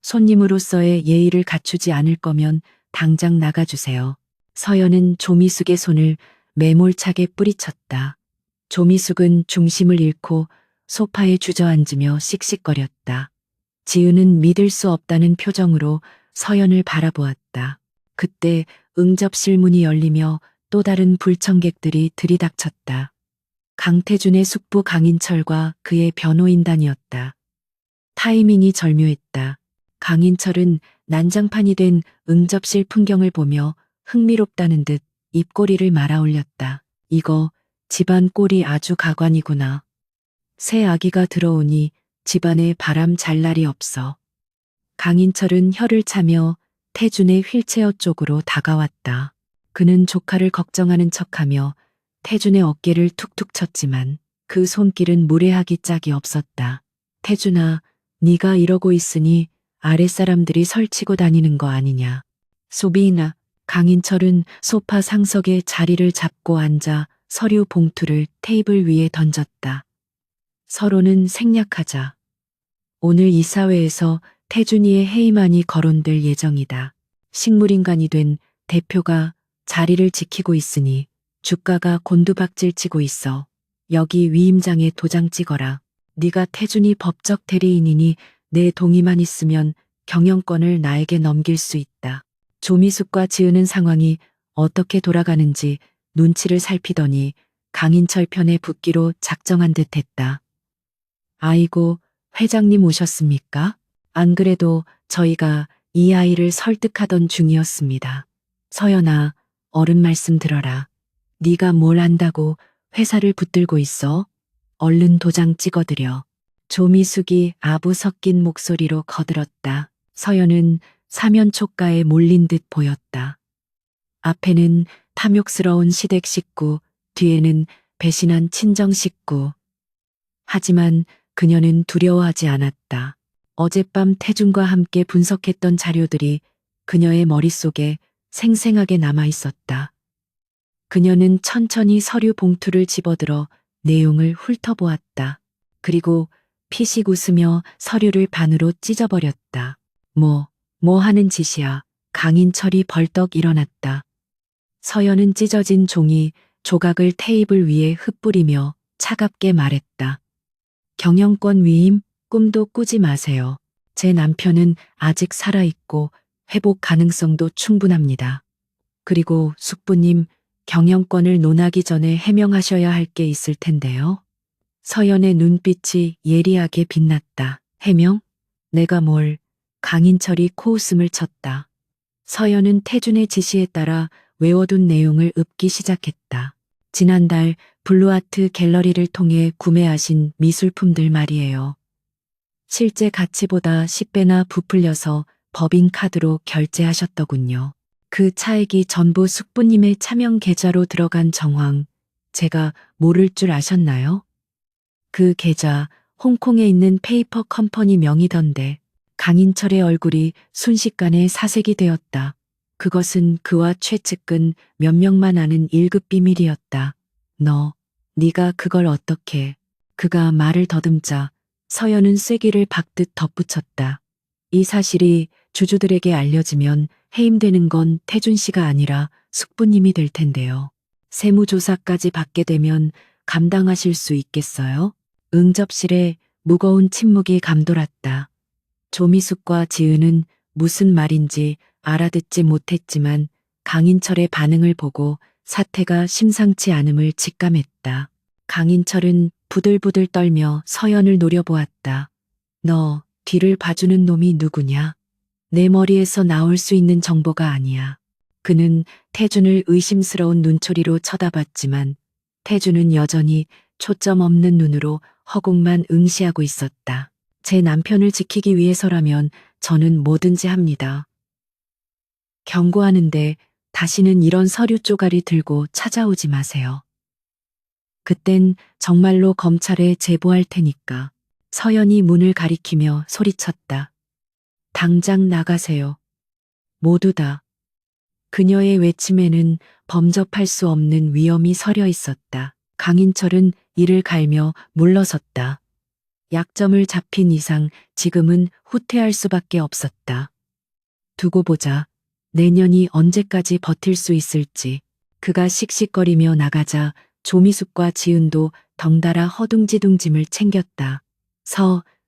손님으로서의 예의를 갖추지 않을 거면 당장 나가주세요. 서연은 조미숙의 손을 매몰차게 뿌리쳤다. 조미숙은 중심을 잃고 소파에 주저앉으며 씩씩거렸다. 지은은 믿을 수 없다는 표정으로 서연을 바라보았다. 그때 응접실 문이 열리며 또 다른 불청객들이 들이닥쳤다. 강태준의 숙부 강인철과 그의 변호인단이었다. 타이밍이 절묘했다. 강인철은 난장판이 된 응접실 풍경을 보며 흥미롭다는 듯 입꼬리를 말아 올렸다. 이거 집안 꼴이 아주 가관이구나. 새 아기가 들어오니 집안에 바람 잘 날이 없어. 강인철은 혀를 차며 태준의 휠체어 쪽으로 다가왔다. 그는 조카를 걱정하는 척하며 태준의 어깨를 툭툭 쳤지만 그 손길은 무례하기 짝이 없었다. 태준아, 네가 이러고 있으니 아랫사람들이 설치고 다니는 거 아니냐. 소비나 강인철은 소파 상석에 자리를 잡고 앉아 서류 봉투를 테이블 위에 던졌다. 서로는 생략하자. 오늘 이사회에서 태준이의 해임안이 거론될 예정이다. 식물인간이 된 대표가 자리를 지키고 있으니 주가가 곤두박질 치고 있어. 여기 위임장에 도장 찍어라. 네가 태준이 법적 대리인이니 내 동의만 있으면 경영권을 나에게 넘길 수 있다. 조미숙과 지은은 상황이 어떻게 돌아가는지 눈치를 살피더니 강인철 편에 붙기로 작정한 듯 했다. 아이고, 회장님 오셨습니까? 안 그래도 저희가 이 아이를 설득하던 중이었습니다. 서연아, 어른 말씀 들어라. 네가 뭘 안다고 회사를 붙들고 있어? 얼른 도장 찍어드려. 조미숙이 아부 섞인 목소리로 거들었다. 서연은 사면초가에 몰린 듯 보였다. 앞에는 탐욕스러운 시댁 식구, 뒤에는 배신한 친정 식구. 하지만 그녀는 두려워하지 않았다. 어젯밤 태준과 함께 분석했던 자료들이 그녀의 머릿속에 생생하게 남아 있었다. 그녀는 천천히 서류 봉투를 집어들어 내용을 훑어보았다. 그리고 피식 웃으며 서류를 반으로 찢어버렸다. 뭐 하는 짓이야. 강인철이 벌떡 일어났다. 서연은 찢어진 종이 조각을 테이블 위에 흩뿌리며 차갑게 말했다. 경영권 위임 꿈도 꾸지 마세요. 제 남편은 아직 살아있고 회복 가능성도 충분합니다. 그리고 숙부님, 경영권을 논하기 전에 해명하셔야 할 게 있을 텐데요. 서연의 눈빛이 예리하게 빛났다. 해명? 내가 뭘? 강인철이 코웃음을 쳤다. 서연은 태준의 지시에 따라 외워둔 내용을 읊기 시작했다. 지난달 블루아트 갤러리를 통해 구매하신 미술품들 말이에요. 실제 가치보다 10배나 부풀려서 법인카드로 결제하셨더군요. 그 차액이 전부 숙부님의 차명 계좌로 들어간 정황, 제가 모를 줄 아셨나요? 그 계좌, 홍콩에 있는 페이퍼 컴퍼니 명의던데 강인철의 얼굴이 순식간에 사색이 되었다. 그것은 그와 최측근 몇 명만 아는 1급 비밀이었다. 네가 그걸 어떻게? 그가 말을 더듬자 서연은 쐐기를 박듯 덧붙였다. 이 사실이 주주들에게 알려지면 해임되는 건 태준 씨가 아니라 숙부님이 될 텐데요. 세무조사까지 받게 되면 감당하실 수 있겠어요? 응접실에 무거운 침묵이 감돌았다. 조미숙과 지은은 무슨 말인지 알아듣지 못했지만 강인철의 반응을 보고 사태가 심상치 않음을 직감했다. 강인철은 부들부들 떨며 서연을 노려보았다. 너 뒤를 봐주는 놈이 누구냐? 내 머리에서 나올 수 있는 정보가 아니야. 그는 태준을 의심스러운 눈초리로 쳐다봤지만 태준은 여전히 초점 없는 눈으로 허공만 응시하고 있었다. 제 남편을 지키기 위해서라면 저는 뭐든지 합니다. 경고하는데 다시는 이런 서류 쪼가리 들고 찾아오지 마세요. 그땐 정말로 검찰에 제보할 테니까. 서연이 문을 가리키며 소리쳤다. 당장 나가세요. 모두 다. 그녀의 외침에는 범접할 수 없는 위험이 서려 있었다. 강인철은 이를 갈며 물러섰다. 약점을 잡힌 이상 지금은 후퇴할 수밖에 없었다. 두고 보자. 내년이 언제까지 버틸 수 있을지. 그가 씩씩거리며 나가자 조미숙과 지은도 덩달아 허둥지둥짐을 챙겼다.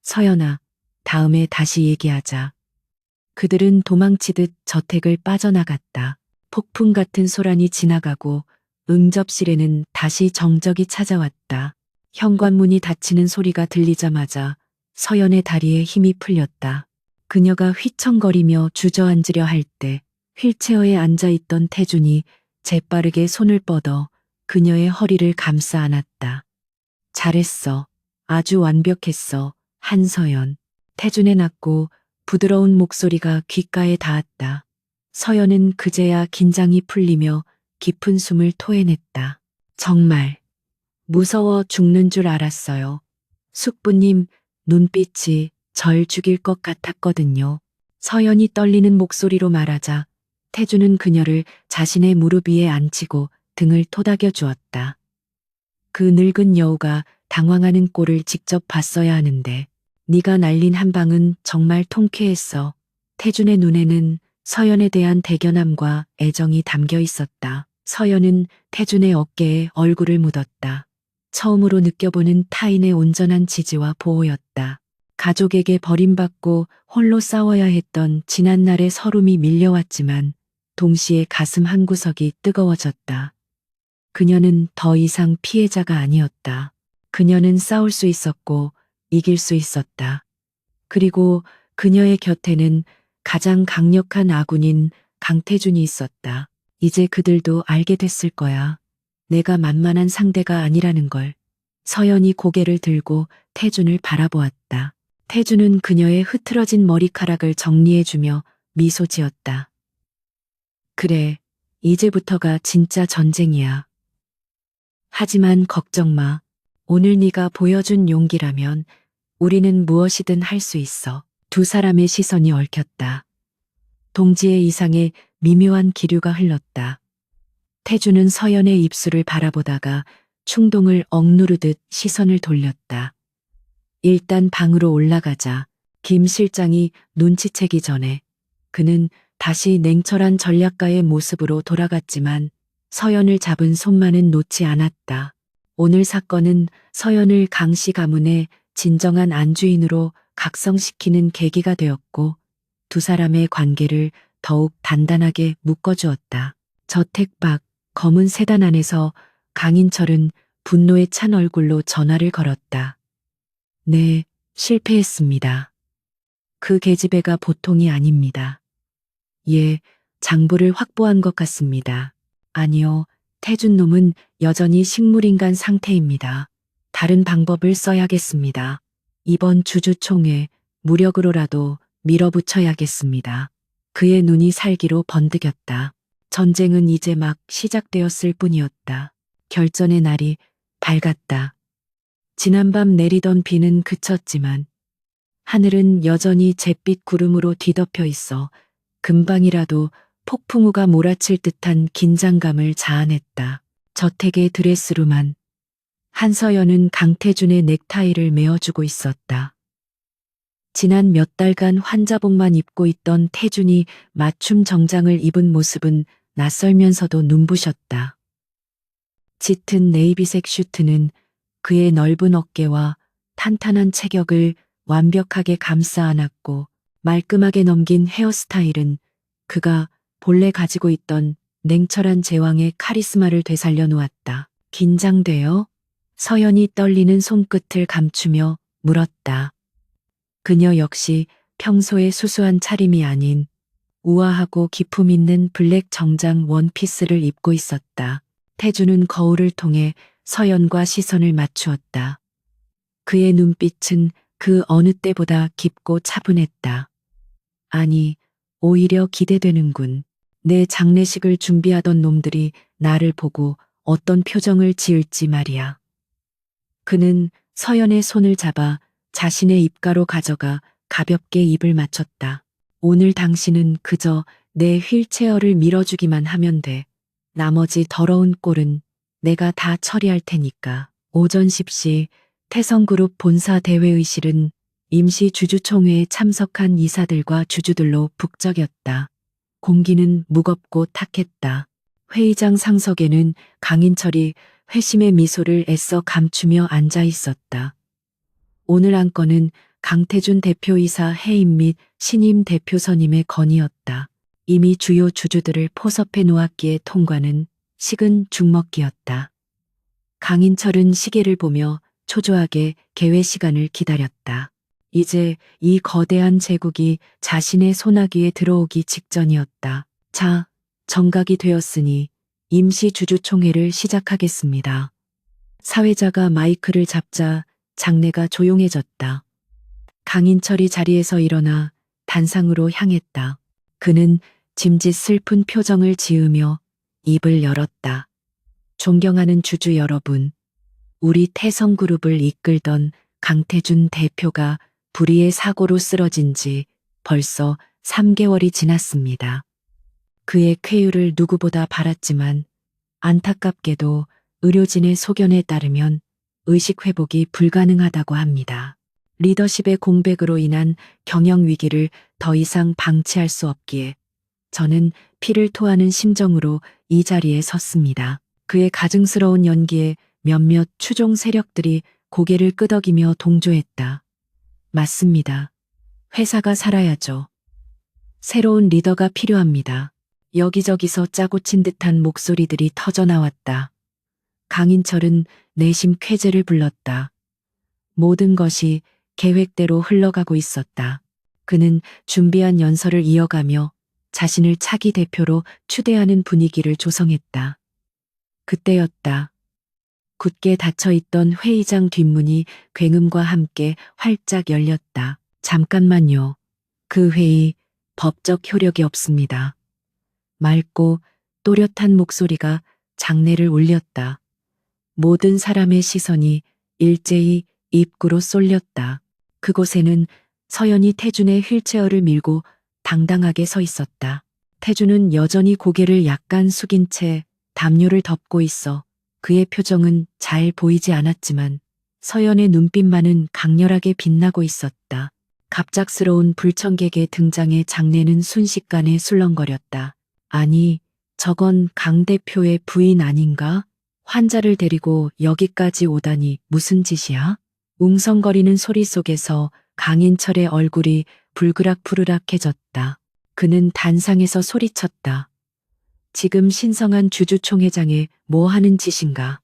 서연아, 다음에 다시 얘기하자. 그들은 도망치듯 저택을 빠져나갔다. 폭풍 같은 소란이 지나가고 응접실에는 다시 정적이 찾아왔다. 현관문이 닫히는 소리가 들리자마자 서연의 다리에 힘이 풀렸다. 그녀가 휘청거리며 주저앉으려 할 때 휠체어에 앉아있던 태준이 재빠르게 손을 뻗어 그녀의 허리를 감싸 안았다. 잘했어. 아주 완벽했어. 한서연. 태준의 낮고 부드러운 목소리가 귓가에 닿았다. 서연은 그제야 긴장이 풀리며 깊은 숨을 토해냈다. 정말 무서워 죽는 줄 알았어요. 숙부님 눈빛이 절 죽일 것 같았거든요. 서연이 떨리는 목소리로 말하자 태주는 그녀를 자신의 무릎 위에 앉히고 등을 토닥여 주었다. 그 늙은 여우가 당황하는 꼴을 직접 봤어야 하는데 네가 날린 한 방은 정말 통쾌했어. 태준의 눈에는 서연에 대한 대견함과 애정이 담겨 있었다. 서연은 태준의 어깨에 얼굴을 묻었다. 처음으로 느껴보는 타인의 온전한 지지와 보호였다. 가족에게 버림받고 홀로 싸워야 했던 지난날의 서름이 밀려왔지만 동시에 가슴 한구석이 뜨거워졌다. 그녀는 더 이상 피해자가 아니었다. 그녀는 싸울 수 있었고 이길 수 있었다. 그리고 그녀의 곁에는 가장 강력한 아군인 강태준이 있었다. 이제 그들도 알게 됐을 거야. 내가 만만한 상대가 아니라는 걸. 서연이 고개를 들고 태준을 바라보았다. 태준은 그녀의 흐트러진 머리카락을 정리해주며 미소 지었다. 그래, 이제부터가 진짜 전쟁이야. 하지만 걱정 마. 오늘 네가 보여준 용기라면 우리는 무엇이든 할 수 있어. 두 사람의 시선이 얽혔다. 동지의 이상에 미묘한 기류가 흘렀다. 태주는 서연의 입술을 바라보다가 충동을 억누르듯 시선을 돌렸다. 일단 방으로 올라가자. 김 실장이 눈치채기 전에 그는 다시 냉철한 전략가의 모습으로 돌아갔지만 서연을 잡은 손만은 놓지 않았다. 오늘 사건은 서연을 강씨 가문의 진정한 안주인으로 각성시키는 계기가 되었고 두 사람의 관계를 더욱 단단하게 묶어주었다. 저택 밖 검은 세단 안에서 강인철은 분노에 찬 얼굴로 전화를 걸었다. 네, 실패했습니다. 그 계집애가 보통이 아닙니다. 예, 장부를 확보한 것 같습니다. 아니요, 태준 놈은 여전히 식물인간 상태입니다. 다른 방법을 써야겠습니다. 이번 주주총회 무력으로라도 밀어붙여야겠습니다. 그의 눈이 살기로 번득였다. 전쟁은 이제 막 시작되었을 뿐이었다. 결전의 날이 밝았다. 지난밤 내리던 비는 그쳤지만 하늘은 여전히 잿빛 구름으로 뒤덮여 있어 금방이라도 폭풍우가 몰아칠 듯한 긴장감을 자아냈다. 저택의 드레스룸안 한서연은 강태준의 넥타이를 메어주고 있었다. 지난 몇 달간 환자복만 입고 있던 태준이 맞춤 정장을 입은 모습은 낯설면서도 눈부셨다. 짙은 네이비색 슈트는 그의 넓은 어깨와 탄탄한 체격을 완벽하게 감싸 안았고 말끔하게 넘긴 헤어스타일은 그가 본래 가지고 있던 냉철한 제왕의 카리스마를 되살려 놓았다. 긴장돼요? 서연이 떨리는 손끝을 감추며 물었다. 그녀 역시 평소의 수수한 차림이 아닌 우아하고 기품 있는 블랙 정장 원피스를 입고 있었다. 태주는 거울을 통해 서연과 시선을 맞추었다. 그의 눈빛은 그 어느 때보다 깊고 차분했다. 아니, 오히려 기대되는군. 내 장례식을 준비하던 놈들이 나를 보고 어떤 표정을 지을지 말이야. 그는 서연의 손을 잡아 자신의 입가로 가져가 가볍게 입을 맞췄다. 오늘 당신은 그저 내 휠체어를 밀어주기만 하면 돼. 나머지 더러운 꼴은 내가 다 처리할 테니까. 오전 10시 태성그룹 본사 대회의실은 임시 주주총회에 참석한 이사들과 주주들로 북적였다. 공기는 무겁고 탁했다. 회의장 상석에는 강인철이 회심의 미소를 애써 감추며 앉아 있었다. 오늘 안건은 강태준 대표이사 해임 및 신임 대표 선임의 건이었다. 이미 주요 주주들을 포섭해 놓았기에 통과는 식은 죽먹기였다. 강인철은 시계를 보며 초조하게 개회 시간을 기다렸다. 이제 이 거대한 제국이 자신의 소나기에 들어오기 직전이었다. 자, 정각이 되었으니 임시 주주총회를 시작하겠습니다. 사회자가 마이크를 잡자 장내가 조용해졌다. 강인철이 자리에서 일어나 단상으로 향했다. 그는 짐짓 슬픈 표정을 지으며 입을 열었다. 존경하는 주주 여러분, 우리 태성그룹을 이끌던 강태준 대표가 불의의 사고로 쓰러진 지 벌써 3개월이 지났습니다. 그의 쾌유를 누구보다 바랐지만 안타깝게도 의료진의 소견에 따르면 의식 회복이 불가능하다고 합니다. 리더십의 공백으로 인한 경영 위기를 더 이상 방치할 수 없기에 저는 피를 토하는 심정으로 이 자리에 섰습니다. 그의 가증스러운 연기에 몇몇 추종 세력들이 고개를 끄덕이며 동조했다. 맞습니다. 회사가 살아야죠. 새로운 리더가 필요합니다. 여기저기서 짜고 친 듯한 목소리들이 터져나왔다. 강인철은 내심 쾌재를 불렀다. 모든 것이 계획대로 흘러가고 있었다. 그는 준비한 연설을 이어가며 자신을 차기 대표로 추대하는 분위기를 조성했다. 그때였다. 굳게 닫혀있던 회의장 뒷문이 굉음과 함께 활짝 열렸다. 잠깐만요. 그 회의 법적 효력이 없습니다. 맑고 또렷한 목소리가 장내를 울렸다. 모든 사람의 시선이 일제히 입구로 쏠렸다. 그곳에는 서연이 태준의 휠체어를 밀고 당당하게 서 있었다. 태준은 여전히 고개를 약간 숙인 채 담요를 덮고 있어 그의 표정은 잘 보이지 않았지만 서연의 눈빛만은 강렬하게 빛나고 있었다. 갑작스러운 불청객의 등장에 장내는 순식간에 술렁거렸다. 아니, 저건 강 대표의 부인 아닌가? 환자를 데리고 여기까지 오다니 무슨 짓이야? 웅성거리는 소리 속에서 강인철의 얼굴이 불그락부르락해졌다. 그는 단상에서 소리쳤다. 지금 신성한 주주총회장에 뭐 하는 짓인가?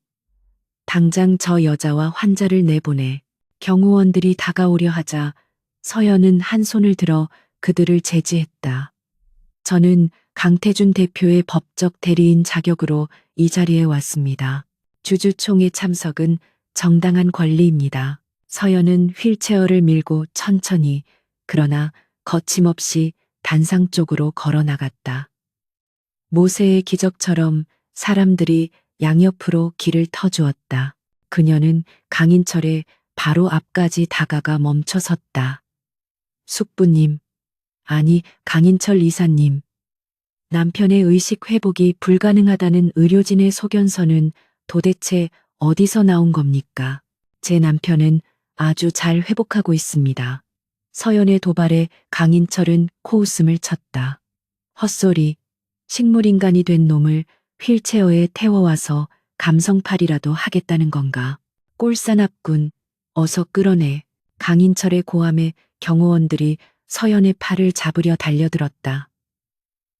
당장 저 여자와 환자를 내보내. 경호원들이 다가오려 하자 서연은 한 손을 들어 그들을 제지했다. 저는 강태준 대표의 법적 대리인 자격으로 이 자리에 왔습니다. 주주총회 참석은 정당한 권리입니다. 서연은 휠체어를 밀고 천천히 그러나 거침없이 단상 쪽으로 걸어 나갔다. 모세의 기적처럼 사람들이 양옆으로 길을 터주었다. 그녀는 강인철의 바로 앞까지 다가가 멈춰 섰다. 숙부님, 아니 강인철 이사님. 남편의 의식 회복이 불가능하다는 의료진의 소견서는 도대체 어디서 나온 겁니까? 제 남편은 아주 잘 회복하고 있습니다. 서연의 도발에 강인철은 코웃음을 쳤다. 헛소리, 식물인간이 된 놈을 휠체어에 태워와서 감성팔이라도 하겠다는 건가? 꼴사납군. 어서 끌어내. 강인철의 고함에 경호원들이 서연의 팔을 잡으려 달려들었다.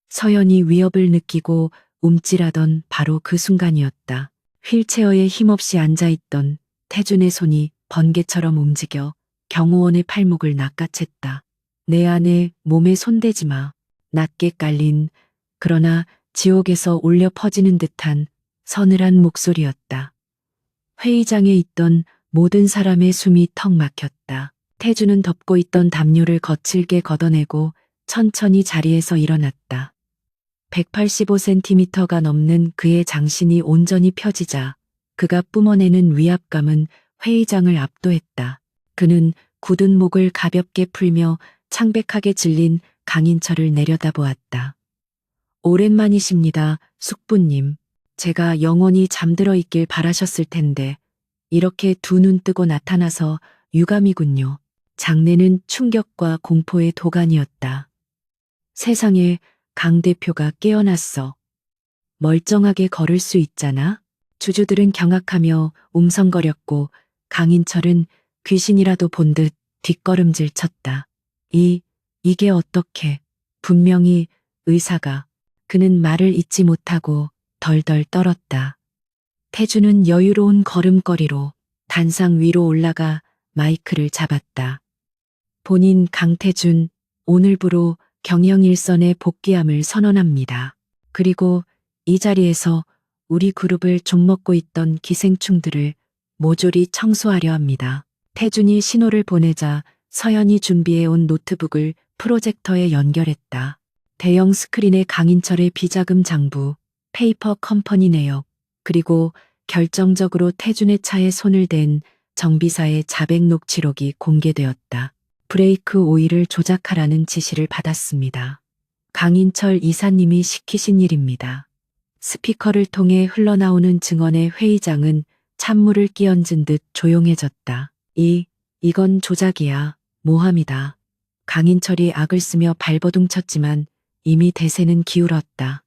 서연이 위협을 느끼고 움찔하던 바로 그 순간이었다. 휠체어에 힘없이 앉아있던 태준의 손이 번개처럼 움직여 경호원의 팔목을 낚아챘다. 내 안에 몸에 손대지 마. 낮게 깔린 그러나 지옥에서 울려 퍼지는 듯한 서늘한 목소리였다. 회의장에 있던 모든 사람의 숨이 턱 막혔다. 태준은 덮고 있던 담요를 거칠게 걷어내고 천천히 자리에서 일어났다. 185cm가 넘는 그의 장신이 온전히 펴지자 그가 뿜어내는 위압감은 회의장을 압도했다. 그는 굳은 목을 가볍게 풀며 창백하게 질린 강인철을 내려다보았다. 오랜만이십니다, 숙부님. 제가 영원히 잠들어 있길 바라셨을 텐데 이렇게 두 눈 뜨고 나타나서 유감이군요. 장례는 충격과 공포의 도가니였다. 세상에 강 대표가 깨어났어. 멀쩡하게 걸을 수 있잖아. 주주들은 경악하며 웅성거렸고 강인철은 귀신이라도 본 듯 뒷걸음질 쳤다. 이게 어떻게? 분명히 의사가. 그는 말을 잇지 못하고 덜덜 떨었다. 태주는 여유로운 걸음걸이로 단상 위로 올라가 마이크를 잡았다. 본인 강태준, 오늘부로 경영일선에 복귀함을 선언합니다. 그리고 이 자리에서 우리 그룹을 좀먹고 있던 기생충들을 모조리 청소하려 합니다. 태준이 신호를 보내자 서연이 준비해온 노트북을 프로젝터에 연결했다. 대형 스크린에 강인철의 비자금 장부, 페이퍼 컴퍼니 내역, 그리고 결정적으로 태준의 차에 손을 댄 정비사의 자백 녹취록이 공개되었다. 브레이크 오일을 조작하라는 지시를 받았습니다. 강인철 이사님이 시키신 일입니다. 스피커를 통해 흘러나오는 증언의 회의장은 찬물을 끼얹은 듯 조용해졌다. 이건 조작이야. 모함이다. 강인철이 악을 쓰며 발버둥 쳤지만 이미 대세는 기울었다.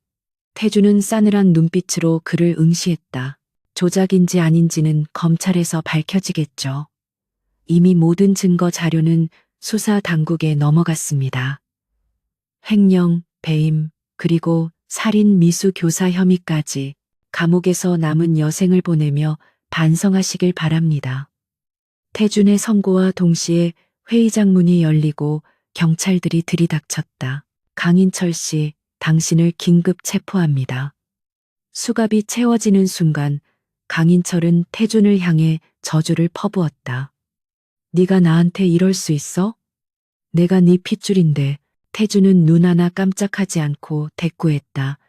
태주는 싸늘한 눈빛으로 그를 응시했다. 조작인지 아닌지는 검찰에서 밝혀지겠죠. 이미 모든 증거 자료는 수사 당국에 넘어갔습니다. 횡령, 배임, 그리고 살인 미수 교사 혐의까지 감옥에서 남은 여생을 보내며 반성하시길 바랍니다. 태준의 선고와 동시에 회의장 문이 열리고 경찰들이 들이닥쳤다. 강인철 씨, 당신을 긴급 체포합니다. 수갑이 채워지는 순간 강인철은 태준을 향해 저주를 퍼부었다. 네가 나한테 이럴 수 있어? 내가 네 핏줄인데. 태준은 눈 하나 깜짝하지 않고 대꾸했다.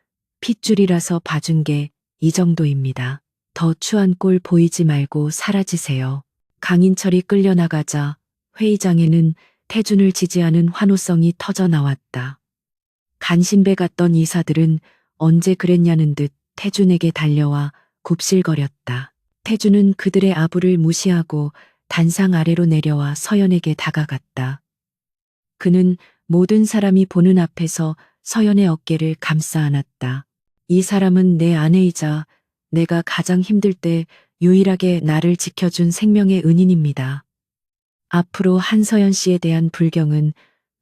핏줄이라서 봐준 게 이 정도입니다. 더 추한 꼴 보이지 말고 사라지세요. 강인철이 끌려나가자 회의장에는 태준을 지지하는 환호성이 터져 나왔다. 간신배 같던 이사들은 언제 그랬냐는 듯 태준에게 달려와 굽실거렸다. 태준은 그들의 아부를 무시하고 단상 아래로 내려와 서연에게 다가갔다. 그는 모든 사람이 보는 앞에서 서연의 어깨를 감싸 안았다. 이 사람은 내 아내이자 내가 가장 힘들 때 유일하게 나를 지켜준 생명의 은인입니다. 앞으로 한서연 씨에 대한 불경은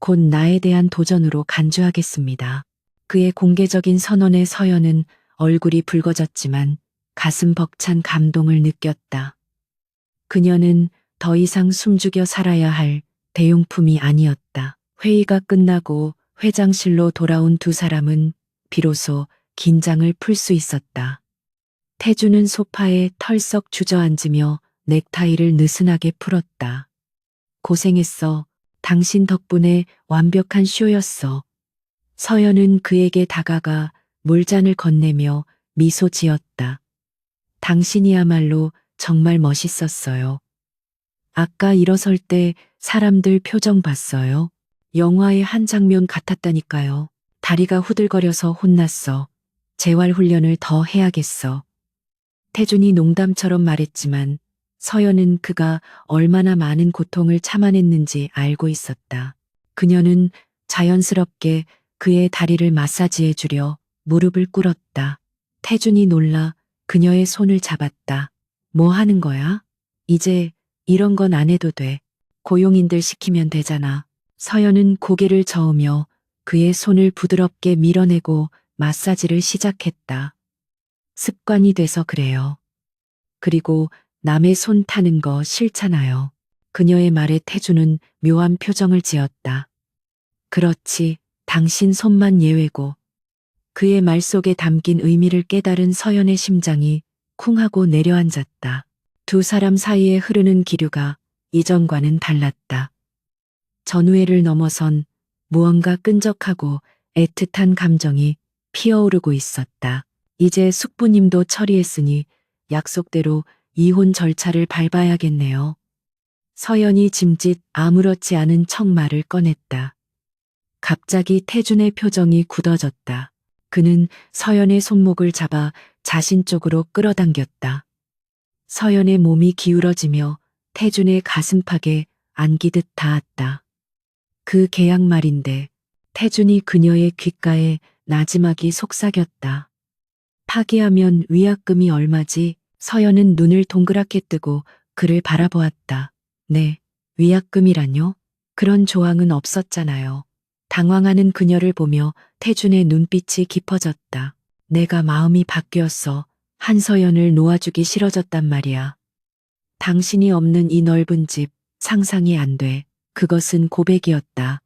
곧 나에 대한 도전으로 간주하겠습니다. 그의 공개적인 선언에 서연은 얼굴이 붉어졌지만 가슴 벅찬 감동을 느꼈다. 그녀는 더 이상 숨죽여 살아야 할 대용품이 아니었다. 회의가 끝나고 회장실로 돌아온 두 사람은 비로소 긴장을 풀 수 있었다. 태주는 소파에 털썩 주저앉으며 넥타이를 느슨하게 풀었다. 고생했어. 당신 덕분에 완벽한 쇼였어. 서연은 그에게 다가가 물잔을 건네며 미소 지었다. 당신이야말로 정말 멋있었어요. 아까 일어설 때 사람들 표정 봤어요. 영화의 한 장면 같았다니까요. 다리가 후들거려서 혼났어. 재활훈련을 더 해야겠어. 태준이 농담처럼 말했지만 서연은 그가 얼마나 많은 고통을 참아냈는지 알고 있었다. 그녀는 자연스럽게 그의 다리를 마사지해 주려 무릎을 꿇었다. 태준이 놀라 그녀의 손을 잡았다. 뭐 하는 거야? 이제 이런 건 안 해도 돼. 고용인들 시키면 되잖아. 서연은 고개를 저으며 그의 손을 부드럽게 밀어내고 마사지를 시작했다. 습관이 돼서 그래요. 그리고 남의 손 타는 거 싫잖아요. 그녀의 말에 태주는 묘한 표정을 지었다. 그렇지, 당신 손만 예외고. 그의 말 속에 담긴 의미를 깨달은 서연의 심장이 쿵 하고 내려앉았다. 두 사람 사이에 흐르는 기류가 이전과는 달랐다. 전우애를 넘어선 무언가 끈적하고 애틋한 감정이 피어오르고 있었다. 이제 숙부님도 처리했으니 약속대로 이혼 절차를 밟아야겠네요. 서연이 짐짓 아무렇지 않은 척 말을 꺼냈다. 갑자기 태준의 표정이 굳어졌다. 그는 서연의 손목을 잡아 자신 쪽으로 끌어당겼다. 서연의 몸이 기울어지며 태준의 가슴팍에 안기듯 닿았다. 그 계약 말인데 태준이 그녀의 귓가에 나지막이 속삭였다. 파기하면 위약금이 얼마지? 서연은 눈을 동그랗게 뜨고 그를 바라보았다. 네, 위약금이라뇨? 그런 조항은 없었잖아요. 당황하는 그녀를 보며 태준의 눈빛이 깊어졌다. 내가 마음이 바뀌었어. 한서연을 놓아주기 싫어졌단 말이야. 당신이 없는 이 넓은 집 상상이 안 돼. 그것은 고백이었다.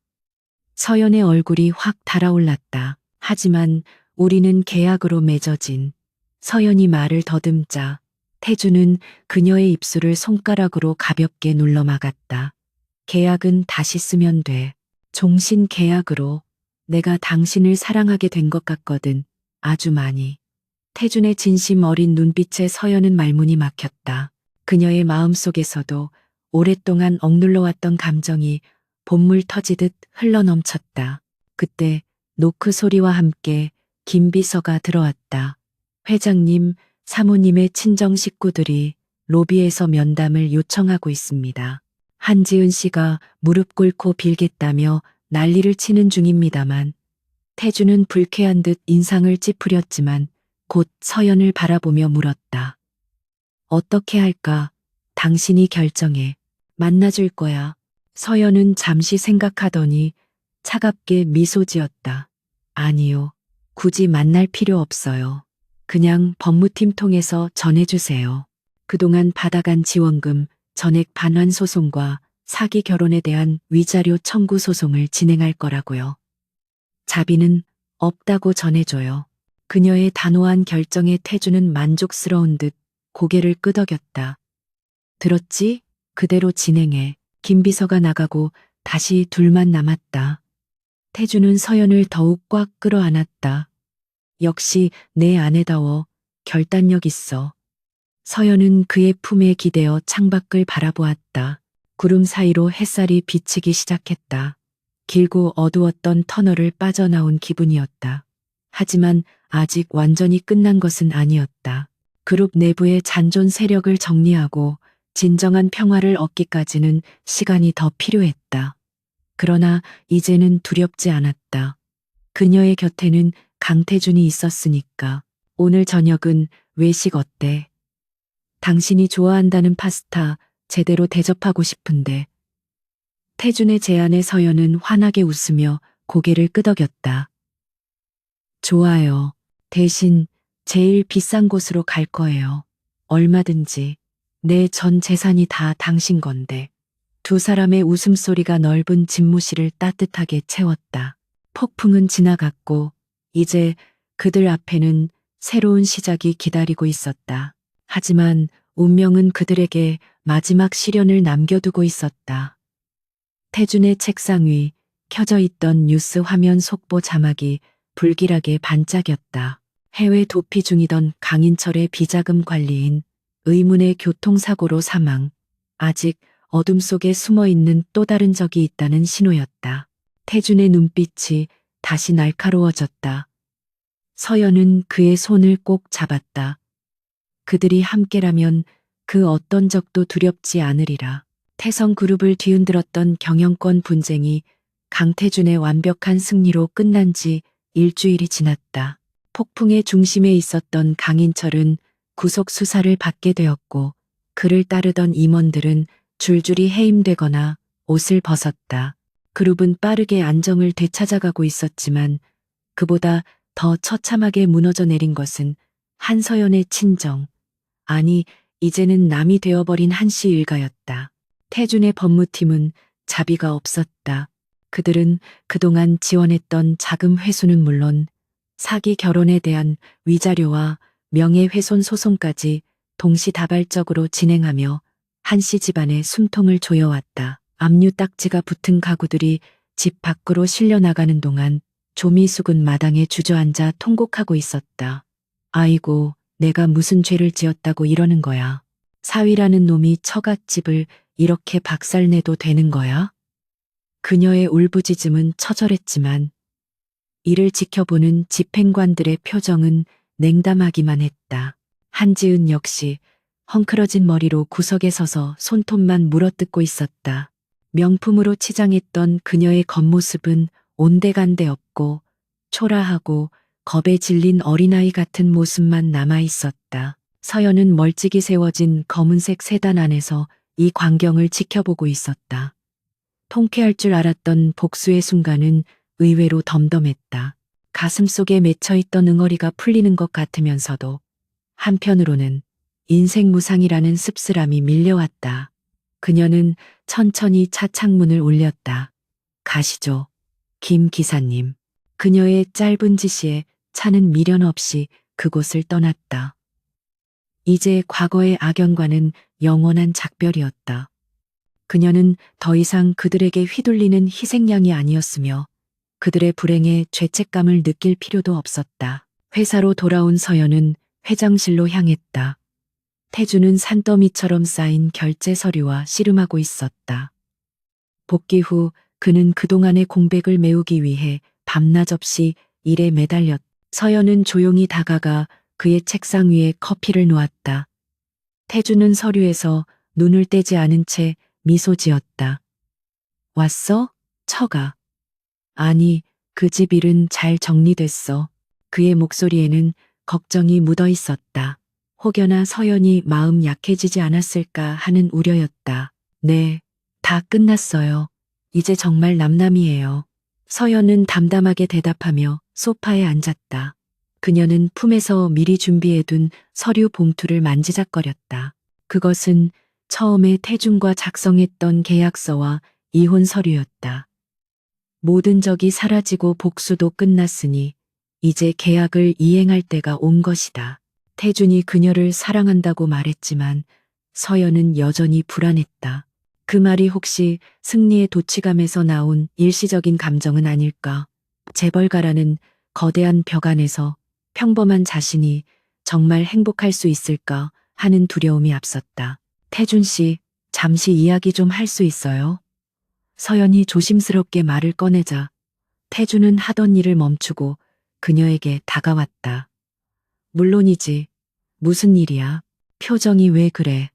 서연의 얼굴이 확 달아올랐다. 하지만 우리는 계약으로 맺어진. 서연이 말을 더듬자 태주는 그녀의 입술을 손가락으로 가볍게 눌러 막았다. 계약은 다시 쓰면 돼. 종신 계약으로. 내가 당신을 사랑하게 된 것 같거든. 아주 많이. 태준의 진심 어린 눈빛에 서연은 말문이 막혔다. 그녀의 마음속에서도 오랫동안 억눌러왔던 감정이 본물 터지듯 흘러넘쳤다. 그때 노크 소리와 함께 김 비서가 들어왔다. 회장님, 사모님의 친정 식구들이 로비에서 면담을 요청하고 있습니다. 한지은 씨가 무릎 꿇고 빌겠다며 난리를 치는 중입니다만 태주는 불쾌한 듯 인상을 찌푸렸지만 곧 서연을 바라보며 물었다. 어떻게 할까? 당신이 결정해. 만나줄 거야. 서연은 잠시 생각하더니 차갑게 미소 지었다. 아니요. 굳이 만날 필요 없어요. 그냥 법무팀 통해서 전해주세요. 그동안 받아간 지원금, 전액 반환 소송과 사기 결혼에 대한 위자료 청구 소송을 진행할 거라고요. 자비는 없다고 전해줘요. 그녀의 단호한 결정에 태주는 만족스러운 듯 고개를 끄덕였다. 들었지? 그대로 진행해. 김 비서가 나가고 다시 둘만 남았다. 태주는 서연을 더욱 꽉 끌어안았다. 역시 내 아내다워. 결단력 있어. 서연은 그의 품에 기대어 창밖을 바라보았다. 구름 사이로 햇살이 비치기 시작했다. 길고 어두웠던 터널을 빠져나온 기분이었다. 하지만 아직 완전히 끝난 것은 아니었다. 그룹 내부의 잔존 세력을 정리하고 진정한 평화를 얻기까지는 시간이 더 필요했다. 그러나 이제는 두렵지 않았다. 그녀의 곁에는 강태준이 있었으니까. 오늘 저녁은 외식 어때? 당신이 좋아한다는 파스타 제대로 대접하고 싶은데. 태준의 제안에 서연은 환하게 웃으며 고개를 끄덕였다. 좋아요. 대신 제일 비싼 곳으로 갈 거예요. 얼마든지. 내 전 재산이 다 당신 건데. 두 사람의 웃음소리가 넓은 집무실을 따뜻하게 채웠다. 폭풍은 지나갔고 이제 그들 앞에는 새로운 시작이 기다리고 있었다. 하지만 운명은 그들에게 마지막 시련을 남겨두고 있었다. 태준의 책상 위 켜져 있던 뉴스 화면 속보 자막이 불길하게 반짝였다. 해외 도피 중이던 강인철의 비자금 관리인 의문의 교통사고로 사망. 아직 어둠 속에 숨어 있는 또 다른 적이 있다는 신호였다. 태준의 눈빛이 다시 날카로워졌다. 서연은 그의 손을 꼭 잡았다. 그들이 함께라면 그 어떤 적도 두렵지 않으리라. 태성그룹을 뒤흔들었던 경영권 분쟁이 강태준의 완벽한 승리로 끝난 지 일주일이 지났다. 폭풍의 중심에 있었던 강인철은 구속 수사를 받게 되었고 그를 따르던 임원들은 줄줄이 해임되거나 옷을 벗었다. 그룹은 빠르게 안정을 되찾아가고 있었지만 그보다 더 처참하게 무너져 내린 것은 한서연의 친정, 아니 이제는 남이 되어버린 한씨 일가였다. 태준의 법무팀은 자비가 없었다. 그들은 그동안 지원했던 자금 회수는 물론 사기 결혼에 대한 위자료와 명예훼손 소송까지 동시다발적으로 진행하며 한씨 집안의 숨통을 조여왔다. 압류 딱지가 붙은 가구들이 집 밖으로 실려나가는 동안 조미숙은 마당에 주저앉아 통곡하고 있었다. 아이고, 내가 무슨 죄를 지었다고 이러는 거야. 사위라는 놈이 처갓집을 이렇게 박살내도 되는 거야? 그녀의 울부짖음은 처절했지만 이를 지켜보는 집행관들의 표정은 냉담하기만 했다. 한지은 역시 헝클어진 머리로 구석에 서서 손톱만 물어뜯고 있었다. 명품으로 치장했던 그녀의 겉모습은 온데간데 없고 초라하고 겁에 질린 어린아이 같은 모습만 남아 있었다. 서연은 멀찍이 세워진 검은색 세단 안에서 이 광경을 지켜보고 있었다. 통쾌할 줄 알았던 복수의 순간은 의외로 덤덤했다. 가슴속에 맺혀있던 응어리가 풀리는 것 같으면서도 한편으로는 인생무상이라는 씁쓸함이 밀려왔다. 그녀는 천천히 차 창문을 올렸다. 가시죠, 김 기사님. 그녀의 짧은 지시에 차는 미련 없이 그곳을 떠났다. 이제 과거의 악연과는 영원한 작별이었다. 그녀는 더 이상 그들에게 휘둘리는 희생양이 아니었으며 그들의 불행에 죄책감을 느낄 필요도 없었다. 회사로 돌아온 서연은 회장실로 향했다. 태주는 산더미처럼 쌓인 결제 서류와 씨름하고 있었다. 복귀 후 그는 그동안의 공백을 메우기 위해 밤낮 없이 일에 매달렸다. 서연은 조용히 다가가 그의 책상 위에 커피를 놓았다. 태주는 서류에서 눈을 떼지 않은 채 미소 지었다. 왔어? 처가. 아니, 그 집 일은 잘 정리됐어. 그의 목소리에는 걱정이 묻어 있었다. 혹여나 서연이 마음 약해지지 않았을까 하는 우려였다. 네, 다 끝났어요. 이제 정말 남남이에요. 서연은 담담하게 대답하며 소파에 앉았다. 그녀는 품에서 미리 준비해둔 서류 봉투를 만지작거렸다. 그것은 처음에 태준과 작성했던 계약서와 이혼 서류였다. 모든 적이 사라지고 복수도 끝났으니 이제 계약을 이행할 때가 온 것이다. 태준이 그녀를 사랑한다고 말했지만 서연은 여전히 불안했다. 그 말이 혹시 승리의 도취감에서 나온 일시적인 감정은 아닐까? 재벌가라는 거대한 벽 안에서 평범한 자신이 정말 행복할 수 있을까 하는 두려움이 앞섰다. 태준 씨, 잠시 이야기 좀 할 수 있어요? 서연이 조심스럽게 말을 꺼내자 태준은 하던 일을 멈추고 그녀에게 다가왔다. 물론이지. 무슨 일이야? 표정이 왜 그래?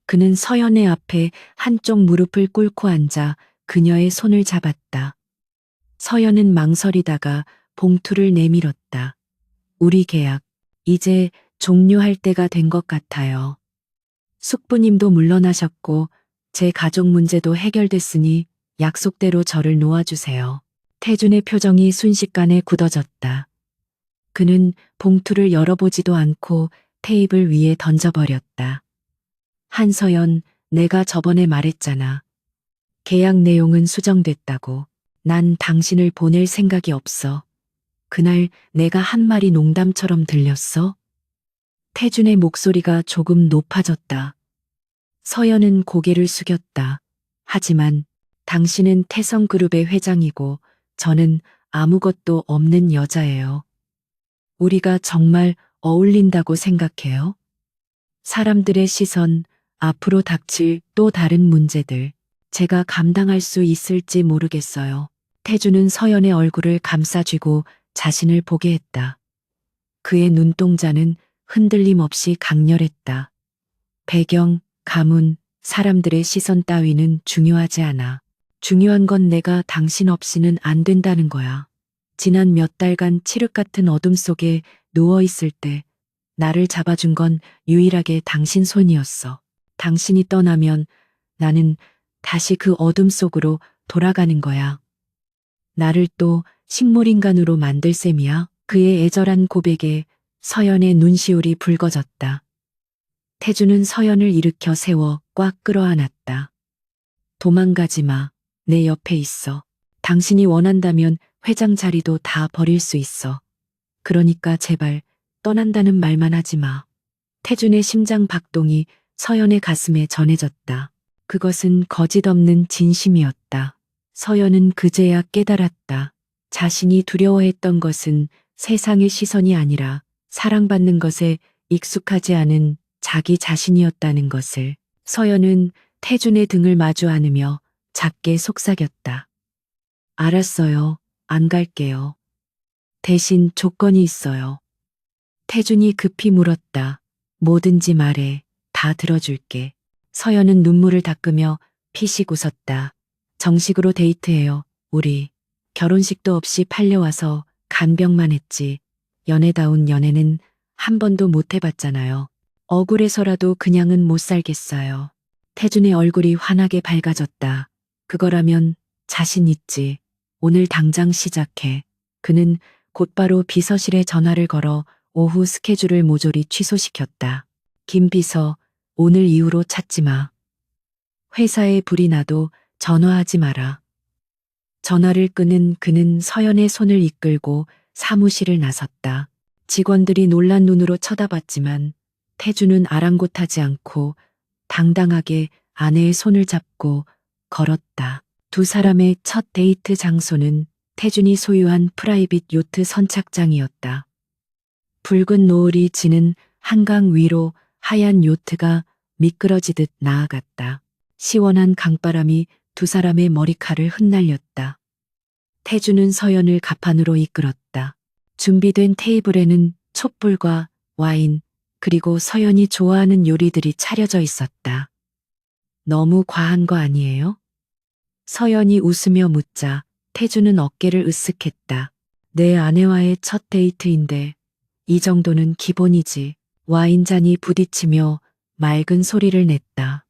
그는 서연의 앞에 한쪽 무릎을 꿇고 앉아 그녀의 손을 잡았다. 서연은 망설이다가 봉투를 내밀었다. 우리 계약, 이제 종료할 때가 된 것 같아요. 숙부님도 물러나셨고 제 가족 문제도 해결됐으니 약속대로 저를 놓아주세요. 태준의 표정이 순식간에 굳어졌다. 그는 봉투를 열어보지도 않고 테이블 위에 던져버렸다. 한서연, 내가 저번에 말했잖아. 계약 내용은 수정됐다고. 난 당신을 보낼 생각이 없어. 그날 내가 한 말이 농담처럼 들렸어? 태준의 목소리가 조금 높아졌다. 서연은 고개를 숙였다. 하지만 당신은 태성그룹의 회장이고 저는 아무것도 없는 여자예요. 우리가 정말 어울린다고 생각해요? 사람들의 시선, 앞으로 닥칠 또 다른 문제들, 제가 감당할 수 있을지 모르겠어요. 태주는 서연의 얼굴을 감싸쥐고 자신을 보게 했다. 그의 눈동자는 흔들림 없이 강렬했다. 배경, 가문, 사람들의 시선 따위는 중요하지 않아. 중요한 건 내가 당신 없이는 안 된다는 거야. 지난 몇 달간 칠흑 같은 어둠 속에 누워 있을 때 나를 잡아준 건 유일하게 당신 손이었어. 당신이 떠나면 나는 다시 그 어둠 속으로 돌아가는 거야. 나를 또 식물인간으로 만들 셈이야. 그의 애절한 고백에 서연의 눈시울이 붉어졌다. 태주는 서연을 일으켜 세워 꽉 끌어안았다. 도망가지 마. 내 옆에 있어. 당신이 원한다면 회장 자리도 다 버릴 수 있어. 그러니까 제발 떠난다는 말만 하지 마. 태준의 심장 박동이 서연의 가슴에 전해졌다. 그것은 거짓 없는 진심이었다. 서연은 그제야 깨달았다. 자신이 두려워했던 것은 세상의 시선이 아니라 사랑받는 것에 익숙하지 않은 자기 자신이었다는 것을. 서연은 태준의 등을 마주 안으며 작게 속삭였다. 알았어요. 안 갈게요. 대신 조건이 있어요. 태준이 급히 물었다. 뭐든지 말해. 다 들어줄게. 서연은 눈물을 닦으며 피식 웃었다. 정식으로 데이트해요. 우리. 결혼식도 없이 팔려와서 간병만 했지. 연애다운 연애는 한 번도 못 해봤잖아요. 억울해서라도 그냥은 못 살겠어요. 태준의 얼굴이 환하게 밝아졌다. 그거라면 자신 있지. 오늘 당장 시작해. 그는 곧바로 비서실에 전화를 걸어 오후 스케줄을 모조리 취소시켰다. 김 비서, 오늘 이후로 찾지 마. 회사에 불이 나도 전화하지 마라. 전화를 끄는 그는 서연의 손을 이끌고 사무실을 나섰다. 직원들이 놀란 눈으로 쳐다봤지만 태주는 아랑곳하지 않고 당당하게 아내의 손을 잡고 걸었다. 두 사람의 첫 데이트 장소는 태준이 소유한 프라이빗 요트 선착장이었다. 붉은 노을이 지는 한강 위로 하얀 요트가 미끄러지듯 나아갔다. 시원한 강바람이 두 사람의 머리칼을 흩날렸다. 태주는 서연을 갑판으로 이끌었다. 준비된 테이블에는 촛불과 와인, 그리고 서연이 좋아하는 요리들이 차려져 있었다. 너무 과한 거 아니에요? 서연이 웃으며 묻자 태주는 어깨를 으쓱했다. 내 아내와의 첫 데이트인데 이 정도는 기본이지. 와인잔이 부딪히며 맑은 소리를 냈다.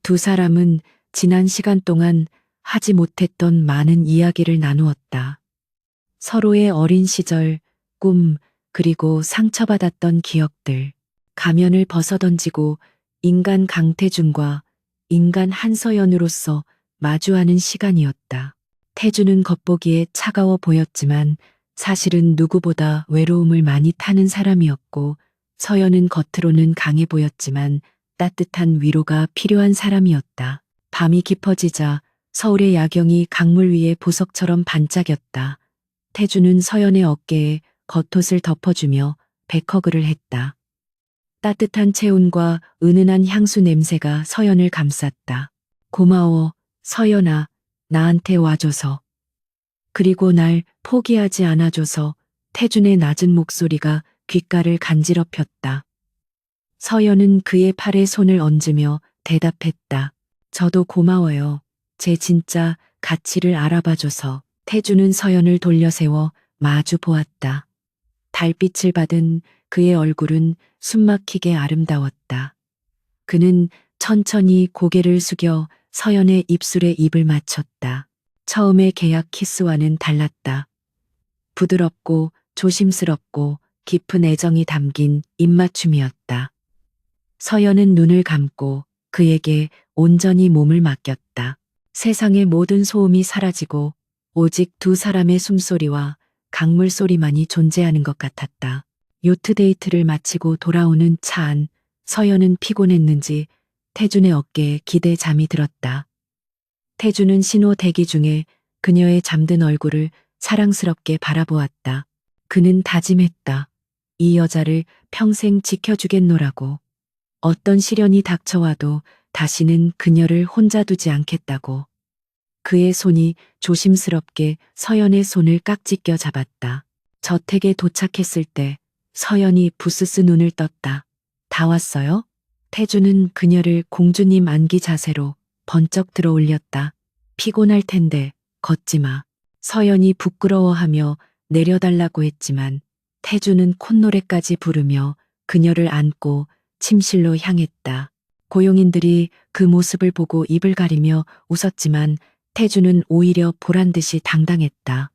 두 사람은 지난 시간 동안 하지 못했던 많은 이야기를 나누었다. 서로의 어린 시절, 꿈, 그리고 상처받았던 기억들. 가면을 벗어던지고 인간 강태준과 인간 한서연으로서 마주하는 시간이었다. 태준은 겉보기에 차가워 보였지만 사실은 누구보다 외로움을 많이 타는 사람이었고 서연은 겉으로는 강해 보였지만 따뜻한 위로가 필요한 사람이었다. 밤이 깊어지자 서울의 야경이 강물 위에 보석처럼 반짝였다. 태준은 서연의 어깨에 겉옷을 덮어주며 백허그를 했다. 따뜻한 체온과 은은한 향수 냄새가 서연을 감쌌다. 고마워, 서연아, 나한테 와줘서. 그리고 날 포기하지 않아줘서. 태준의 낮은 목소리가 귓가를 간지럽혔다. 서연은 그의 팔에 손을 얹으며 대답했다. 저도 고마워요. 제 진짜 가치를 알아봐줘서. 태준은 서연을 돌려세워 마주 보았다. 달빛을 받은 그의 얼굴은 숨막히게 아름다웠다. 그는 천천히 고개를 숙여 서연의 입술에 입을 맞췄다. 처음의 계약 키스와는 달랐다. 부드럽고 조심스럽고 깊은 애정이 담긴 입맞춤이었다. 서연은 눈을 감고 그에게 온전히 몸을 맡겼다. 세상의 모든 소음이 사라지고 오직 두 사람의 숨소리와 강물 소리만이 존재하는 것 같았다. 요트 데이트를 마치고 돌아오는 차 안, 서연은 피곤했는지 태준의 어깨에 기대 잠이 들었다. 태준은 신호 대기 중에 그녀의 잠든 얼굴을 사랑스럽게 바라보았다. 그는 다짐했다. 이 여자를 평생 지켜주겠노라고. 어떤 시련이 닥쳐와도 다시는 그녀를 혼자 두지 않겠다고. 그의 손이 조심스럽게 서연의 손을 깍지 껴 잡았다. 저택에 도착했을 때 서연이 부스스 눈을 떴다. 다 왔어요? 태주는 그녀를 공주님 안기 자세로 번쩍 들어 올렸다. 피곤할 텐데 걷지 마. 서연이 부끄러워하며 내려달라고 했지만 태주는 콧노래까지 부르며 그녀를 안고 침실로 향했다. 고용인들이 그 모습을 보고 입을 가리며 웃었지만 태주는 오히려 보란 듯이 당당했다.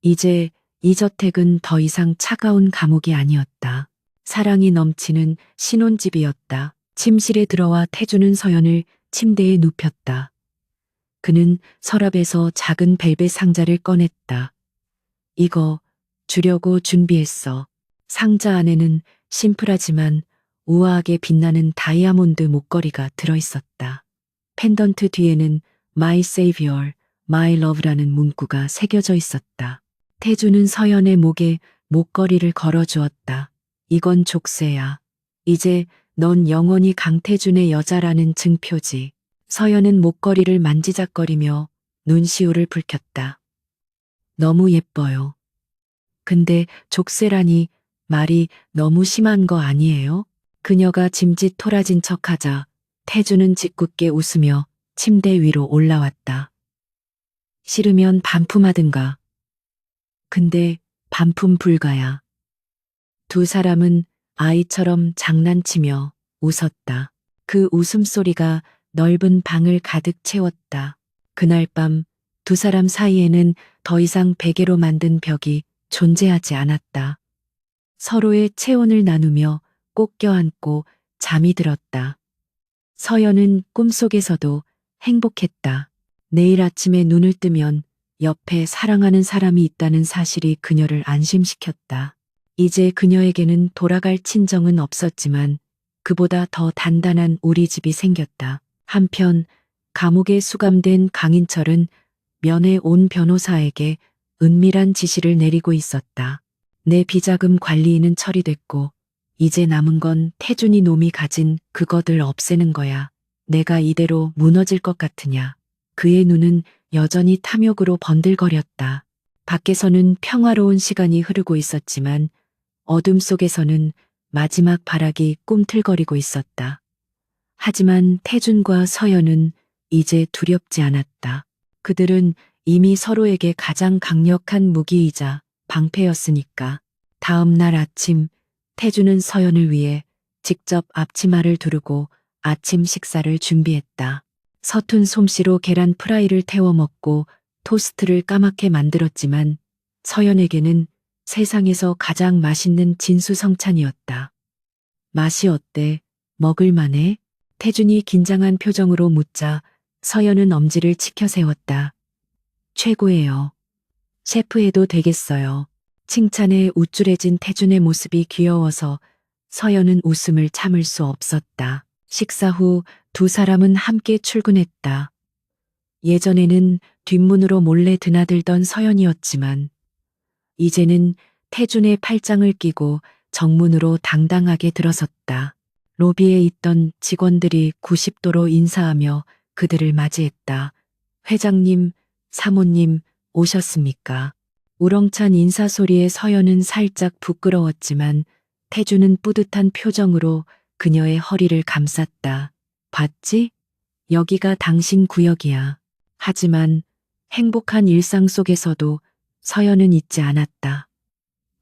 이제 이 저택은 더 이상 차가운 감옥이 아니었다. 사랑이 넘치는 신혼집이었다. 침실에 들어와 태주는 서연을 침대에 눕혔다. 그는 서랍에서 작은 벨벳 상자를 꺼냈다. 이거 주려고 준비했어. 상자 안에는 심플하지만 우아하게 빛나는 다이아몬드 목걸이가 들어있었다. 펜던트 뒤에는 My Savior, My Love라는 문구가 새겨져 있었다. 태주는 서연의 목에 목걸이를 걸어주었다. 이건 족쇄야. 이제 넌 영원히 강태준의 여자라는 증표지. 서연은 목걸이를 만지작거리며 눈시울을 붉혔다. 너무 예뻐요. 근데 족쇄라니 말이 너무 심한 거 아니에요? 그녀가 짐짓 토라진 척하자 태주는 짓궂게 웃으며 침대 위로 올라왔다. 싫으면 반품하든가. 근데 반품 불가야. 두 사람은 아이처럼 장난치며 웃었다. 그 웃음소리가 넓은 방을 가득 채웠다. 그날 밤 두 사람 사이에는 더 이상 베개로 만든 벽이 존재하지 않았다. 서로의 체온을 나누며 꼭 껴안고 잠이 들었다. 서연은 꿈속에서도 행복했다. 내일 아침에 눈을 뜨면 옆에 사랑하는 사람이 있다는 사실이 그녀를 안심시켰다. 이제 그녀에게는 돌아갈 친정은 없었지만 그보다 더 단단한 우리 집이 생겼다. 한편 감옥에 수감된 강인철은 면회 온 변호사에게 은밀한 지시를 내리고 있었다. 내 비자금 관리인은 처리됐고 이제 남은 건 태준이 놈이 가진 그거들 없애는 거야. 내가 이대로 무너질 것 같으냐. 그의 눈은 여전히 탐욕으로 번들거렸다. 밖에서는 평화로운 시간이 흐르고 있었지만 어둠 속에서는 마지막 발악이 꿈틀거리고 있었다. 하지만 태준과 서연은 이제 두렵지 않았다. 그들은 이미 서로에게 가장 강력한 무기이자 방패였으니까. 다음 날 아침 태준은 서연을 위해 직접 앞치마를 두르고 아침 식사를 준비했다. 서툰 솜씨로 계란 프라이를 태워 먹고 토스트를 까맣게 만들었지만 서연에게는 세상에서 가장 맛있는 진수성찬이었다. 맛이 어때? 먹을만해? 태준이 긴장한 표정으로 묻자 서연은 엄지를 치켜 세웠다. 최고예요. 셰프해도 되겠어요. 칭찬에 우쭐해진 태준의 모습이 귀여워서 서연은 웃음을 참을 수 없었다. 식사 후 두 사람은 함께 출근했다. 예전에는 뒷문으로 몰래 드나들던 서연이었지만 이제는 태준의 팔짱을 끼고 정문으로 당당하게 들어섰다. 로비에 있던 직원들이 90도로 인사하며 그들을 맞이했다. 회장님, 사모님, 오셨습니까? 우렁찬 인사소리에 서연은 살짝 부끄러웠지만 태준은 뿌듯한 표정으로 그녀의 허리를 감쌌다. 봤지? 여기가 당신 구역이야. 하지만 행복한 일상 속에서도 서연은 잊지 않았다.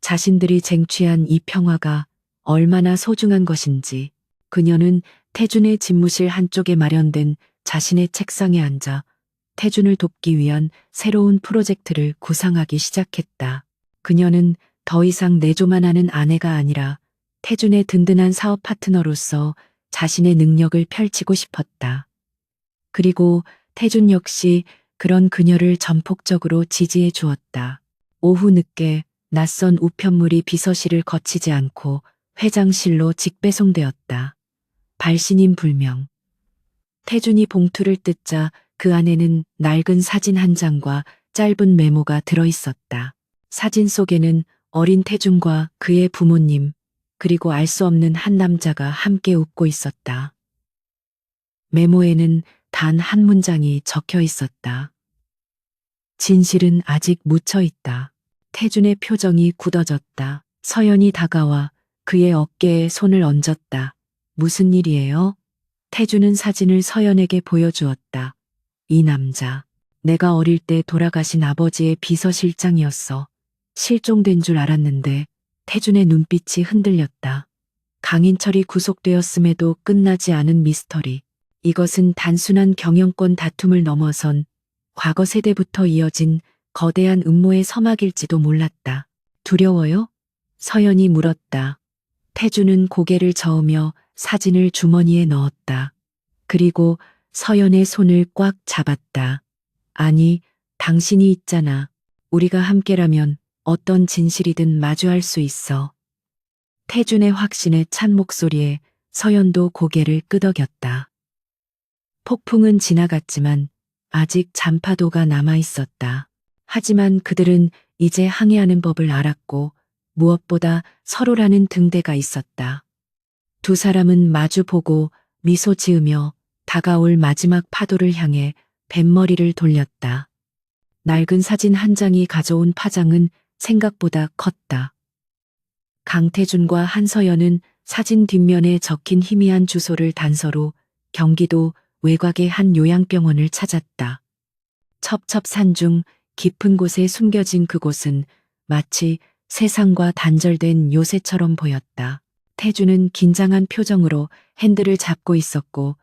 자신들이 쟁취한 이 평화가 얼마나 소중한 것인지. 그녀는 태준의 집무실 한쪽에 마련된 자신의 책상에 앉아 태준을 돕기 위한 새로운 프로젝트를 구상하기 시작했다. 그녀는 더 이상 내조만 하는 아내가 아니라 태준의 든든한 사업 파트너로서 자신의 능력을 펼치고 싶었다. 그리고 태준 역시 그런 그녀를 전폭적으로 지지해 주었다. 오후 늦게 낯선 우편물이 비서실을 거치지 않고 회장실로 직배송되었다. 발신인 불명. 태준이 봉투를 뜯자 그 안에는 낡은 사진 한 장과 짧은 메모가 들어있었다. 사진 속에는 어린 태준과 그의 부모님, 그리고 알 수 없는 한 남자가 함께 웃고 있었다. 메모에는 단 한 문장이 적혀 있었다. 진실은 아직 묻혀 있다. 태준의 표정이 굳어졌다. 서연이 다가와 그의 어깨에 손을 얹었다. 무슨 일이에요? 태준은 사진을 서연에게 보여주었다. 이 남자, 내가 어릴 때 돌아가신 아버지의 비서실장이었어. 실종된 줄 알았는데 태준의 눈빛이 흔들렸다. 강인철이 구속되었음에도 끝나지 않은 미스터리. 이것은 단순한 경영권 다툼을 넘어선 과거 세대부터 이어진 거대한 음모의 서막일지도 몰랐다. 두려워요? 서연이 물었다. 태준은 고개를 저으며 사진을 주머니에 넣었다. 그리고 서연의 손을 꽉 잡았다. 아니, 당신이 있잖아. 우리가 함께라면 어떤 진실이든 마주할 수 있어. 태준의 확신에 찬 목소리에 서연도 고개를 끄덕였다. 폭풍은 지나갔지만 아직 잔파도가 남아 있었다. 하지만 그들은 이제 항해하는 법을 알았고 무엇보다 서로라는 등대가 있었다. 두 사람은 마주보고 미소 지으며 다가올 마지막 파도를 향해 뱃머리를 돌렸다. 낡은 사진 한 장이 가져온 파장은 생각보다 컸다. 강태준과 한서연은 사진 뒷면에 적힌 희미한 주소를 단서로 경기도 외곽의 한 요양병원을 찾았다. 첩첩산 중 깊은 곳에 숨겨진 그곳은 마치 세상과 단절된 요새처럼 보였다. 태주는 긴장한 표정으로 핸들을 잡고 있었고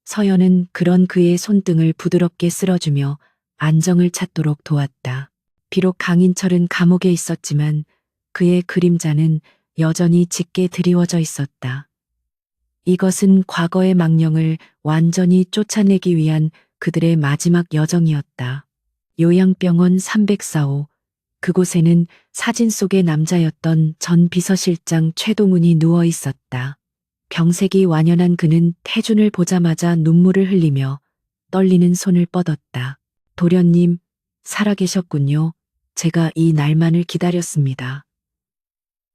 서연은 그런 그의 손등을 부드럽게 쓸어주며 안정을 찾도록 도왔다. 비록 강인철은 감옥에 있었지만 그의 그림자는 여전히 짙게 드리워져 있었다. 이것은 과거의 망령을 완전히 쫓아내기 위한 그들의 마지막 여정이었다. 요양병원 304호. 그곳에는 사진 속의 남자였던 전 비서실장 최동훈이 누워 있었다. 병색이 완연한 그는 태준을 보자마자 눈물을 흘리며 떨리는 손을 뻗었다. 도련님, 살아계셨군요. 제가 이 날만을 기다렸습니다.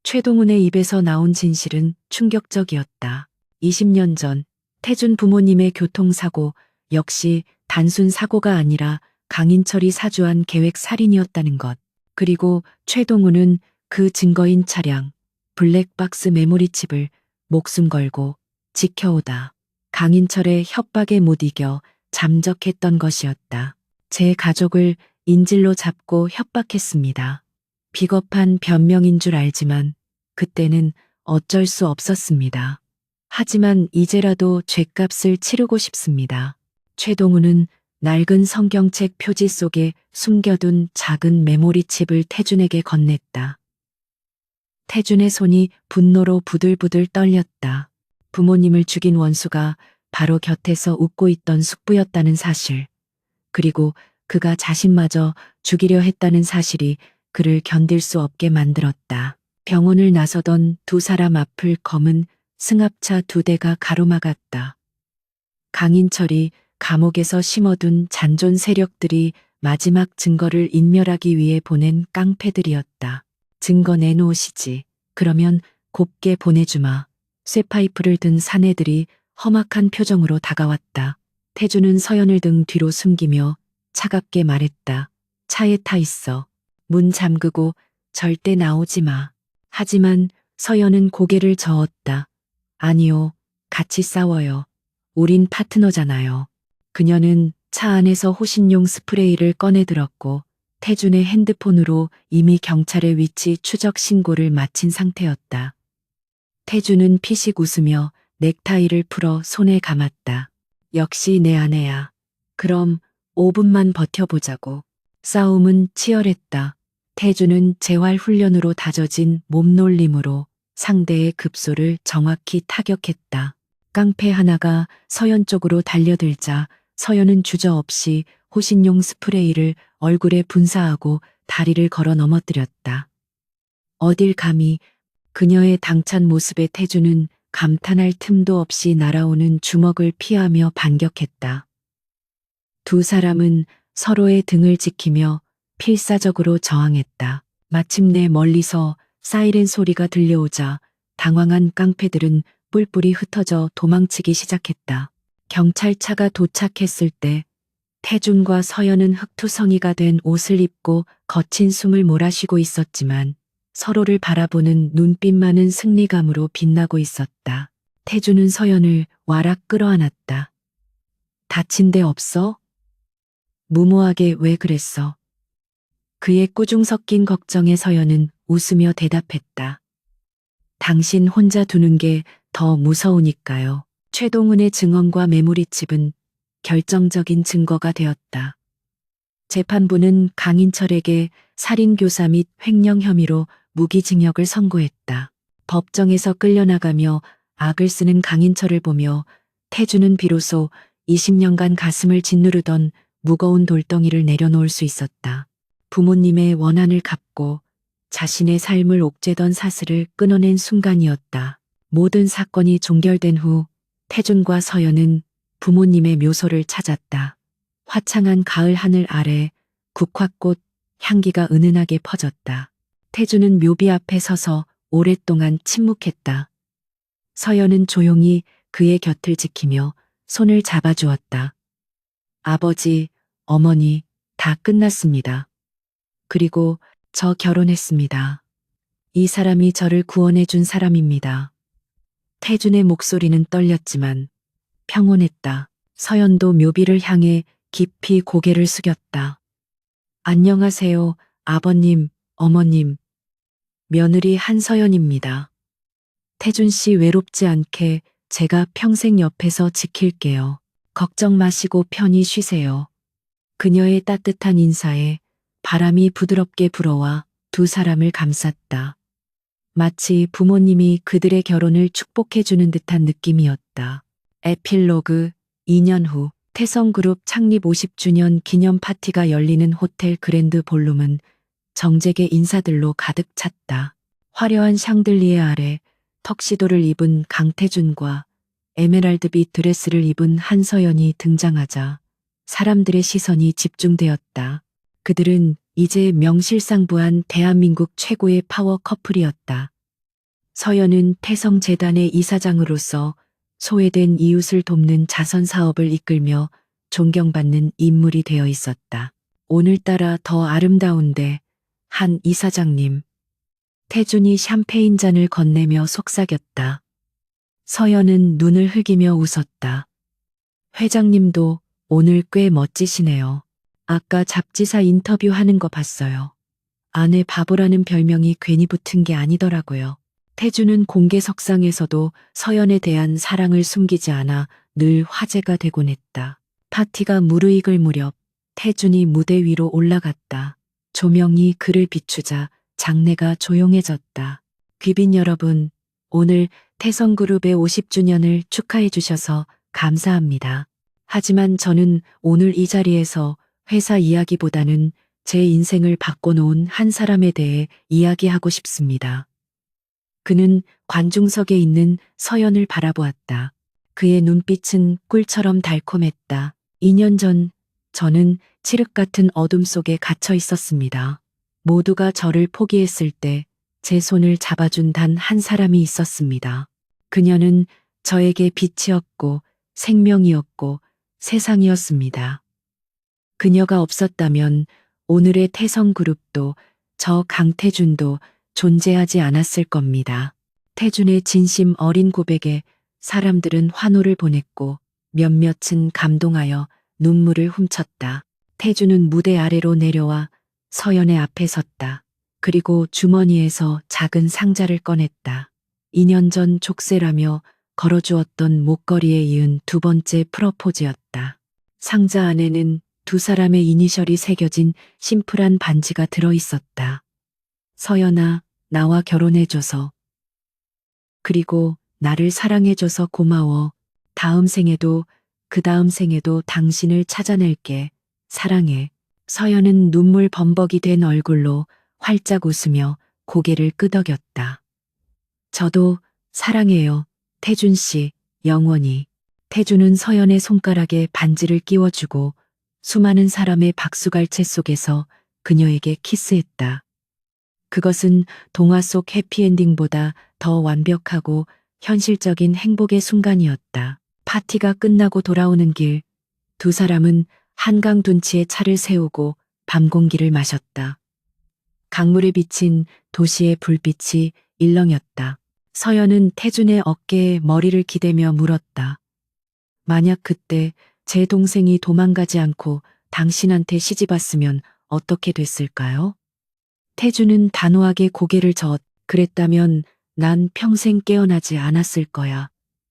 최동훈의 입에서 나온 진실은 충격적이었다. 20년 전 태준 부모님의 교통사고 역시 단순 사고가 아니라 강인철이 사주한 계획 살인이었다는 것. 그리고 최동훈은 그 증거인 차량, 블랙박스 메모리칩을 목숨 걸고 지켜오다 강인철의 협박에 못 이겨 잠적했던 것이었다. 제 가족을 인질로 잡고 협박했습니다. 비겁한 변명인 줄 알지만 그때는 어쩔 수 없었습니다. 하지만 이제라도 죗값을 치르고 싶습니다. 최동훈은 낡은 성경책 표지 속에 숨겨둔 작은 메모리칩을 태준에게 건넸다. 태준의 손이 분노로 부들부들 떨렸다. 부모님을 죽인 원수가 바로 곁에서 웃고 있던 숙부였다는 사실, 그리고 그가 자신마저 죽이려 했다는 사실이 그를 견딜 수 없게 만들었다. 병원을 나서던 두 사람 앞을 검은 승합차 2대가 가로막았다. 강인철이 감옥에서 심어둔 잔존 세력들이 마지막 증거를 인멸하기 위해 보낸 깡패들이었다. 증거 내놓으시지. 그러면 곱게 보내주마. 쇠파이프를 든 사내들이 험악한 표정으로 다가왔다. 태주는 서연을 등 뒤로 숨기며 차갑게 말했다. 차에 타 있어. 문 잠그고 절대 나오지 마. 하지만 서연은 고개를 저었다. 아니요. 같이 싸워요. 우린 파트너잖아요. 그녀는 차 안에서 호신용 스프레이를 꺼내 들었고 태준의 핸드폰으로 이미 경찰의 위치 추적 신고를 마친 상태였다. 태준은 피식 웃으며 넥타이를 풀어 손에 감았다. 역시 내 아내야. 그럼 5분만 버텨보자고. 싸움은 치열했다. 태준은 재활 훈련으로 다져진 몸놀림으로 상대의 급소를 정확히 타격했다. 깡패 하나가 서연 쪽으로 달려들자 서연은 주저없이 호신용 스프레이를 얼굴에 분사하고 다리를 걸어 넘어뜨렸다. 어딜 감히. 그녀의 당찬 모습에 태준은 감탄할 틈도 없이 날아오는 주먹을 피하며 반격했다. 두 사람은 서로의 등을 지키며 필사적으로 저항했다. 마침내 멀리서 사이렌 소리가 들려오자 당황한 깡패들은 뿔뿔이 흩어져 도망치기 시작했다. 경찰차가 도착했을 때 태준과 서연은 흑투성이가 된 옷을 입고 거친 숨을 몰아쉬고 있었지만 서로를 바라보는 눈빛만은 승리감으로 빛나고 있었다. 태준은 서연을 와락 끌어안았다. 다친 데 없어? 무모하게 왜 그랬어? 그의 꾸중 섞인 걱정에 서연은 웃으며 대답했다. 당신 혼자 두는 게 더 무서우니까요. 최동훈의 증언과 메모리칩은 결정적인 증거가 되었다. 재판부는 강인철에게 살인교사 및 횡령 혐의로 무기징역을 선고했다. 법정에서 끌려나가며 악을 쓰는 강인철을 보며 태주는 비로소 20년간 가슴을 짓누르던 무거운 돌덩이를 내려놓을 수 있었다. 부모님의 원한을 갚고 자신의 삶을 옥죄던 사슬을 끊어낸 순간이었다. 모든 사건이 종결된 후 태준과 서연은 부모님의 묘소를 찾았다. 화창한 가을 하늘 아래 국화꽃 향기가 은은하게 퍼졌다. 태준은 묘비 앞에 서서 오랫동안 침묵했다. 서연은 조용히 그의 곁을 지키며 손을 잡아주었다. 아버지, 어머니, 다 끝났습니다. 그리고 저 결혼했습니다. 이 사람이 저를 구원해 준 사람입니다. 태준의 목소리는 떨렸지만 평온했다. 서연도 묘비를 향해 깊이 고개를 숙였다. 안녕하세요, 아버님, 어머님. 며느리 한서연입니다. 태준 씨 외롭지 않게 제가 평생 옆에서 지킬게요. 걱정 마시고 편히 쉬세요. 그녀의 따뜻한 인사에 바람이 부드럽게 불어와 두 사람을 감쌌다. 마치 부모님이 그들의 결혼을 축복해주는 듯한 느낌이었다. 에필로그 2년 후 태성그룹 창립 50주년 기념 파티가 열리는 호텔 그랜드 볼룸은 정재계 인사들로 가득 찼다. 화려한 샹들리에 아래 턱시도를 입은 강태준과 에메랄드빛 드레스를 입은 한서연이 등장하자 사람들의 시선이 집중되었다. 그들은 이제 명실상부한 대한민국 최고의 파워 커플이었다. 서연은 태성재단의 이사장으로서 소외된 이웃을 돕는 자선 사업을 이끌며 존경받는 인물이 되어 있었다. 오늘따라 더 아름다운데, 한 이사장님. 태준이 샴페인 잔을 건네며 속삭였다. 서연은 눈을 흘기며 웃었다. 회장님도 오늘 꽤 멋지시네요. 아까 잡지사 인터뷰하는 거 봤어요. 아내 바보라는 별명이 괜히 붙은 게 아니더라고요. 태준은 공개석상에서도 서연에 대한 사랑을 숨기지 않아 늘 화제가 되곤 했다. 파티가 무르익을 무렵 태준이 무대 위로 올라갔다. 조명이 그를 비추자 장내가 조용해졌다. 귀빈 여러분, 오늘 태성그룹의 50주년을 축하해 주셔서 감사합니다. 하지만 저는 오늘 이 자리에서 회사 이야기보다는 제 인생을 바꿔놓은 한 사람에 대해 이야기하고 싶습니다. 그는 관중석에 있는 서연을 바라보았다. 그의 눈빛은 꿀처럼 달콤했다. 2년 전 저는 칠흑 같은 어둠 속에 갇혀 있었습니다. 모두가 저를 포기했을 때 제 손을 잡아준 단 한 사람이 있었습니다. 그녀는 저에게 빛이었고 생명이었고 세상이었습니다. 그녀가 없었다면 오늘의 태성그룹도 저 강태준도 존재하지 않았을 겁니다. 태준의 진심 어린 고백에 사람들은 환호를 보냈고 몇몇은 감동하여 눈물을 훔쳤다. 태준은 무대 아래로 내려와 서연의 앞에 섰다. 그리고 주머니에서 작은 상자를 꺼냈다. 2년 전 족쇄라며 걸어주었던 목걸이에 이은 두 번째 프러포즈였다. 상자 안에는 두 사람의 이니셜이 새겨진 심플한 반지가 들어 있었다. 서연아, 나와 결혼해줘서. 그리고 나를 사랑해줘서 고마워. 다음 생에도 그 다음 생에도 당신을 찾아낼게. 사랑해. 서연은 눈물 범벅이 된 얼굴로 활짝 웃으며 고개를 끄덕였다. 저도 사랑해요. 태준 씨, 영원히. 태준은 서연의 손가락에 반지를 끼워주고 수많은 사람의 박수갈채 속에서 그녀에게 키스했다. 그것은 동화 속 해피엔딩보다 더 완벽하고 현실적인 행복의 순간이었다. 파티가 끝나고 돌아오는 길, 두 사람은 한강 둔치에 차를 세우고 밤 공기를 마셨다. 강물에 비친 도시의 불빛이 일렁였다. 서연은 태준의 어깨에 머리를 기대며 물었다. 만약 그때 제 동생이 도망가지 않고 당신한테 시집왔으면 어떻게 됐을까요? 태준은 단호하게 고개를 저었. 그랬다면 난 평생 깨어나지 않았을 거야.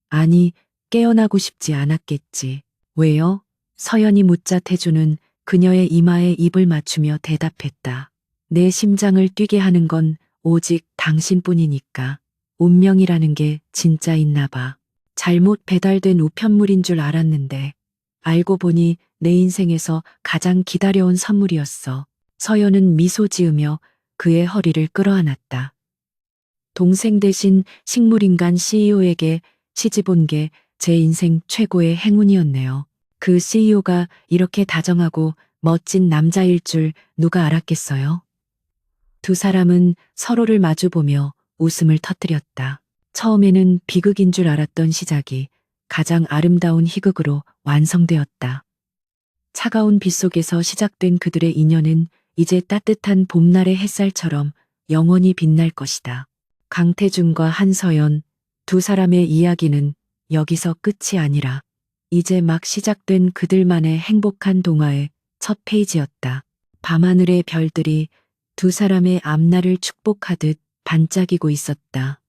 아니, 깨어나고 싶지 않았겠지. 왜요? 서연이 묻자 태준은 그녀의 이마에 입을 맞추며 대답했다. 내 심장을 뛰게 하는 건 오직 당신뿐이니까. 운명이라는 게 진짜 있나 봐. 잘못 배달된 우편물인 줄 알았는데 알고 보니 내 인생에서 가장 기다려온 선물이었어. 서연은 미소 지으며 그의 허리를 끌어안았다. 동생 대신 식물인간 CEO에게 시집 온 게 제 인생 최고의 행운이었네요. 그 CEO가 이렇게 다정하고 멋진 남자일 줄 누가 알았겠어요? 두 사람은 서로를 마주보며 웃음을 터뜨렸다. 처음에는 비극인 줄 알았던 시작이 가장 아름다운 희극으로 완성되었다. 차가운 빛 속에서 시작된 그들의 인연은 이제 따뜻한 봄날의 햇살처럼 영원히 빛날 것이다. 강태준과 한서연, 두 사람의 이야기는 여기서 끝이 아니라 이제 막 시작된 그들만의 행복한 동화의 첫 페이지였다. 밤하늘의 별들이 두 사람의 앞날을 축복하듯 반짝이고 있었다.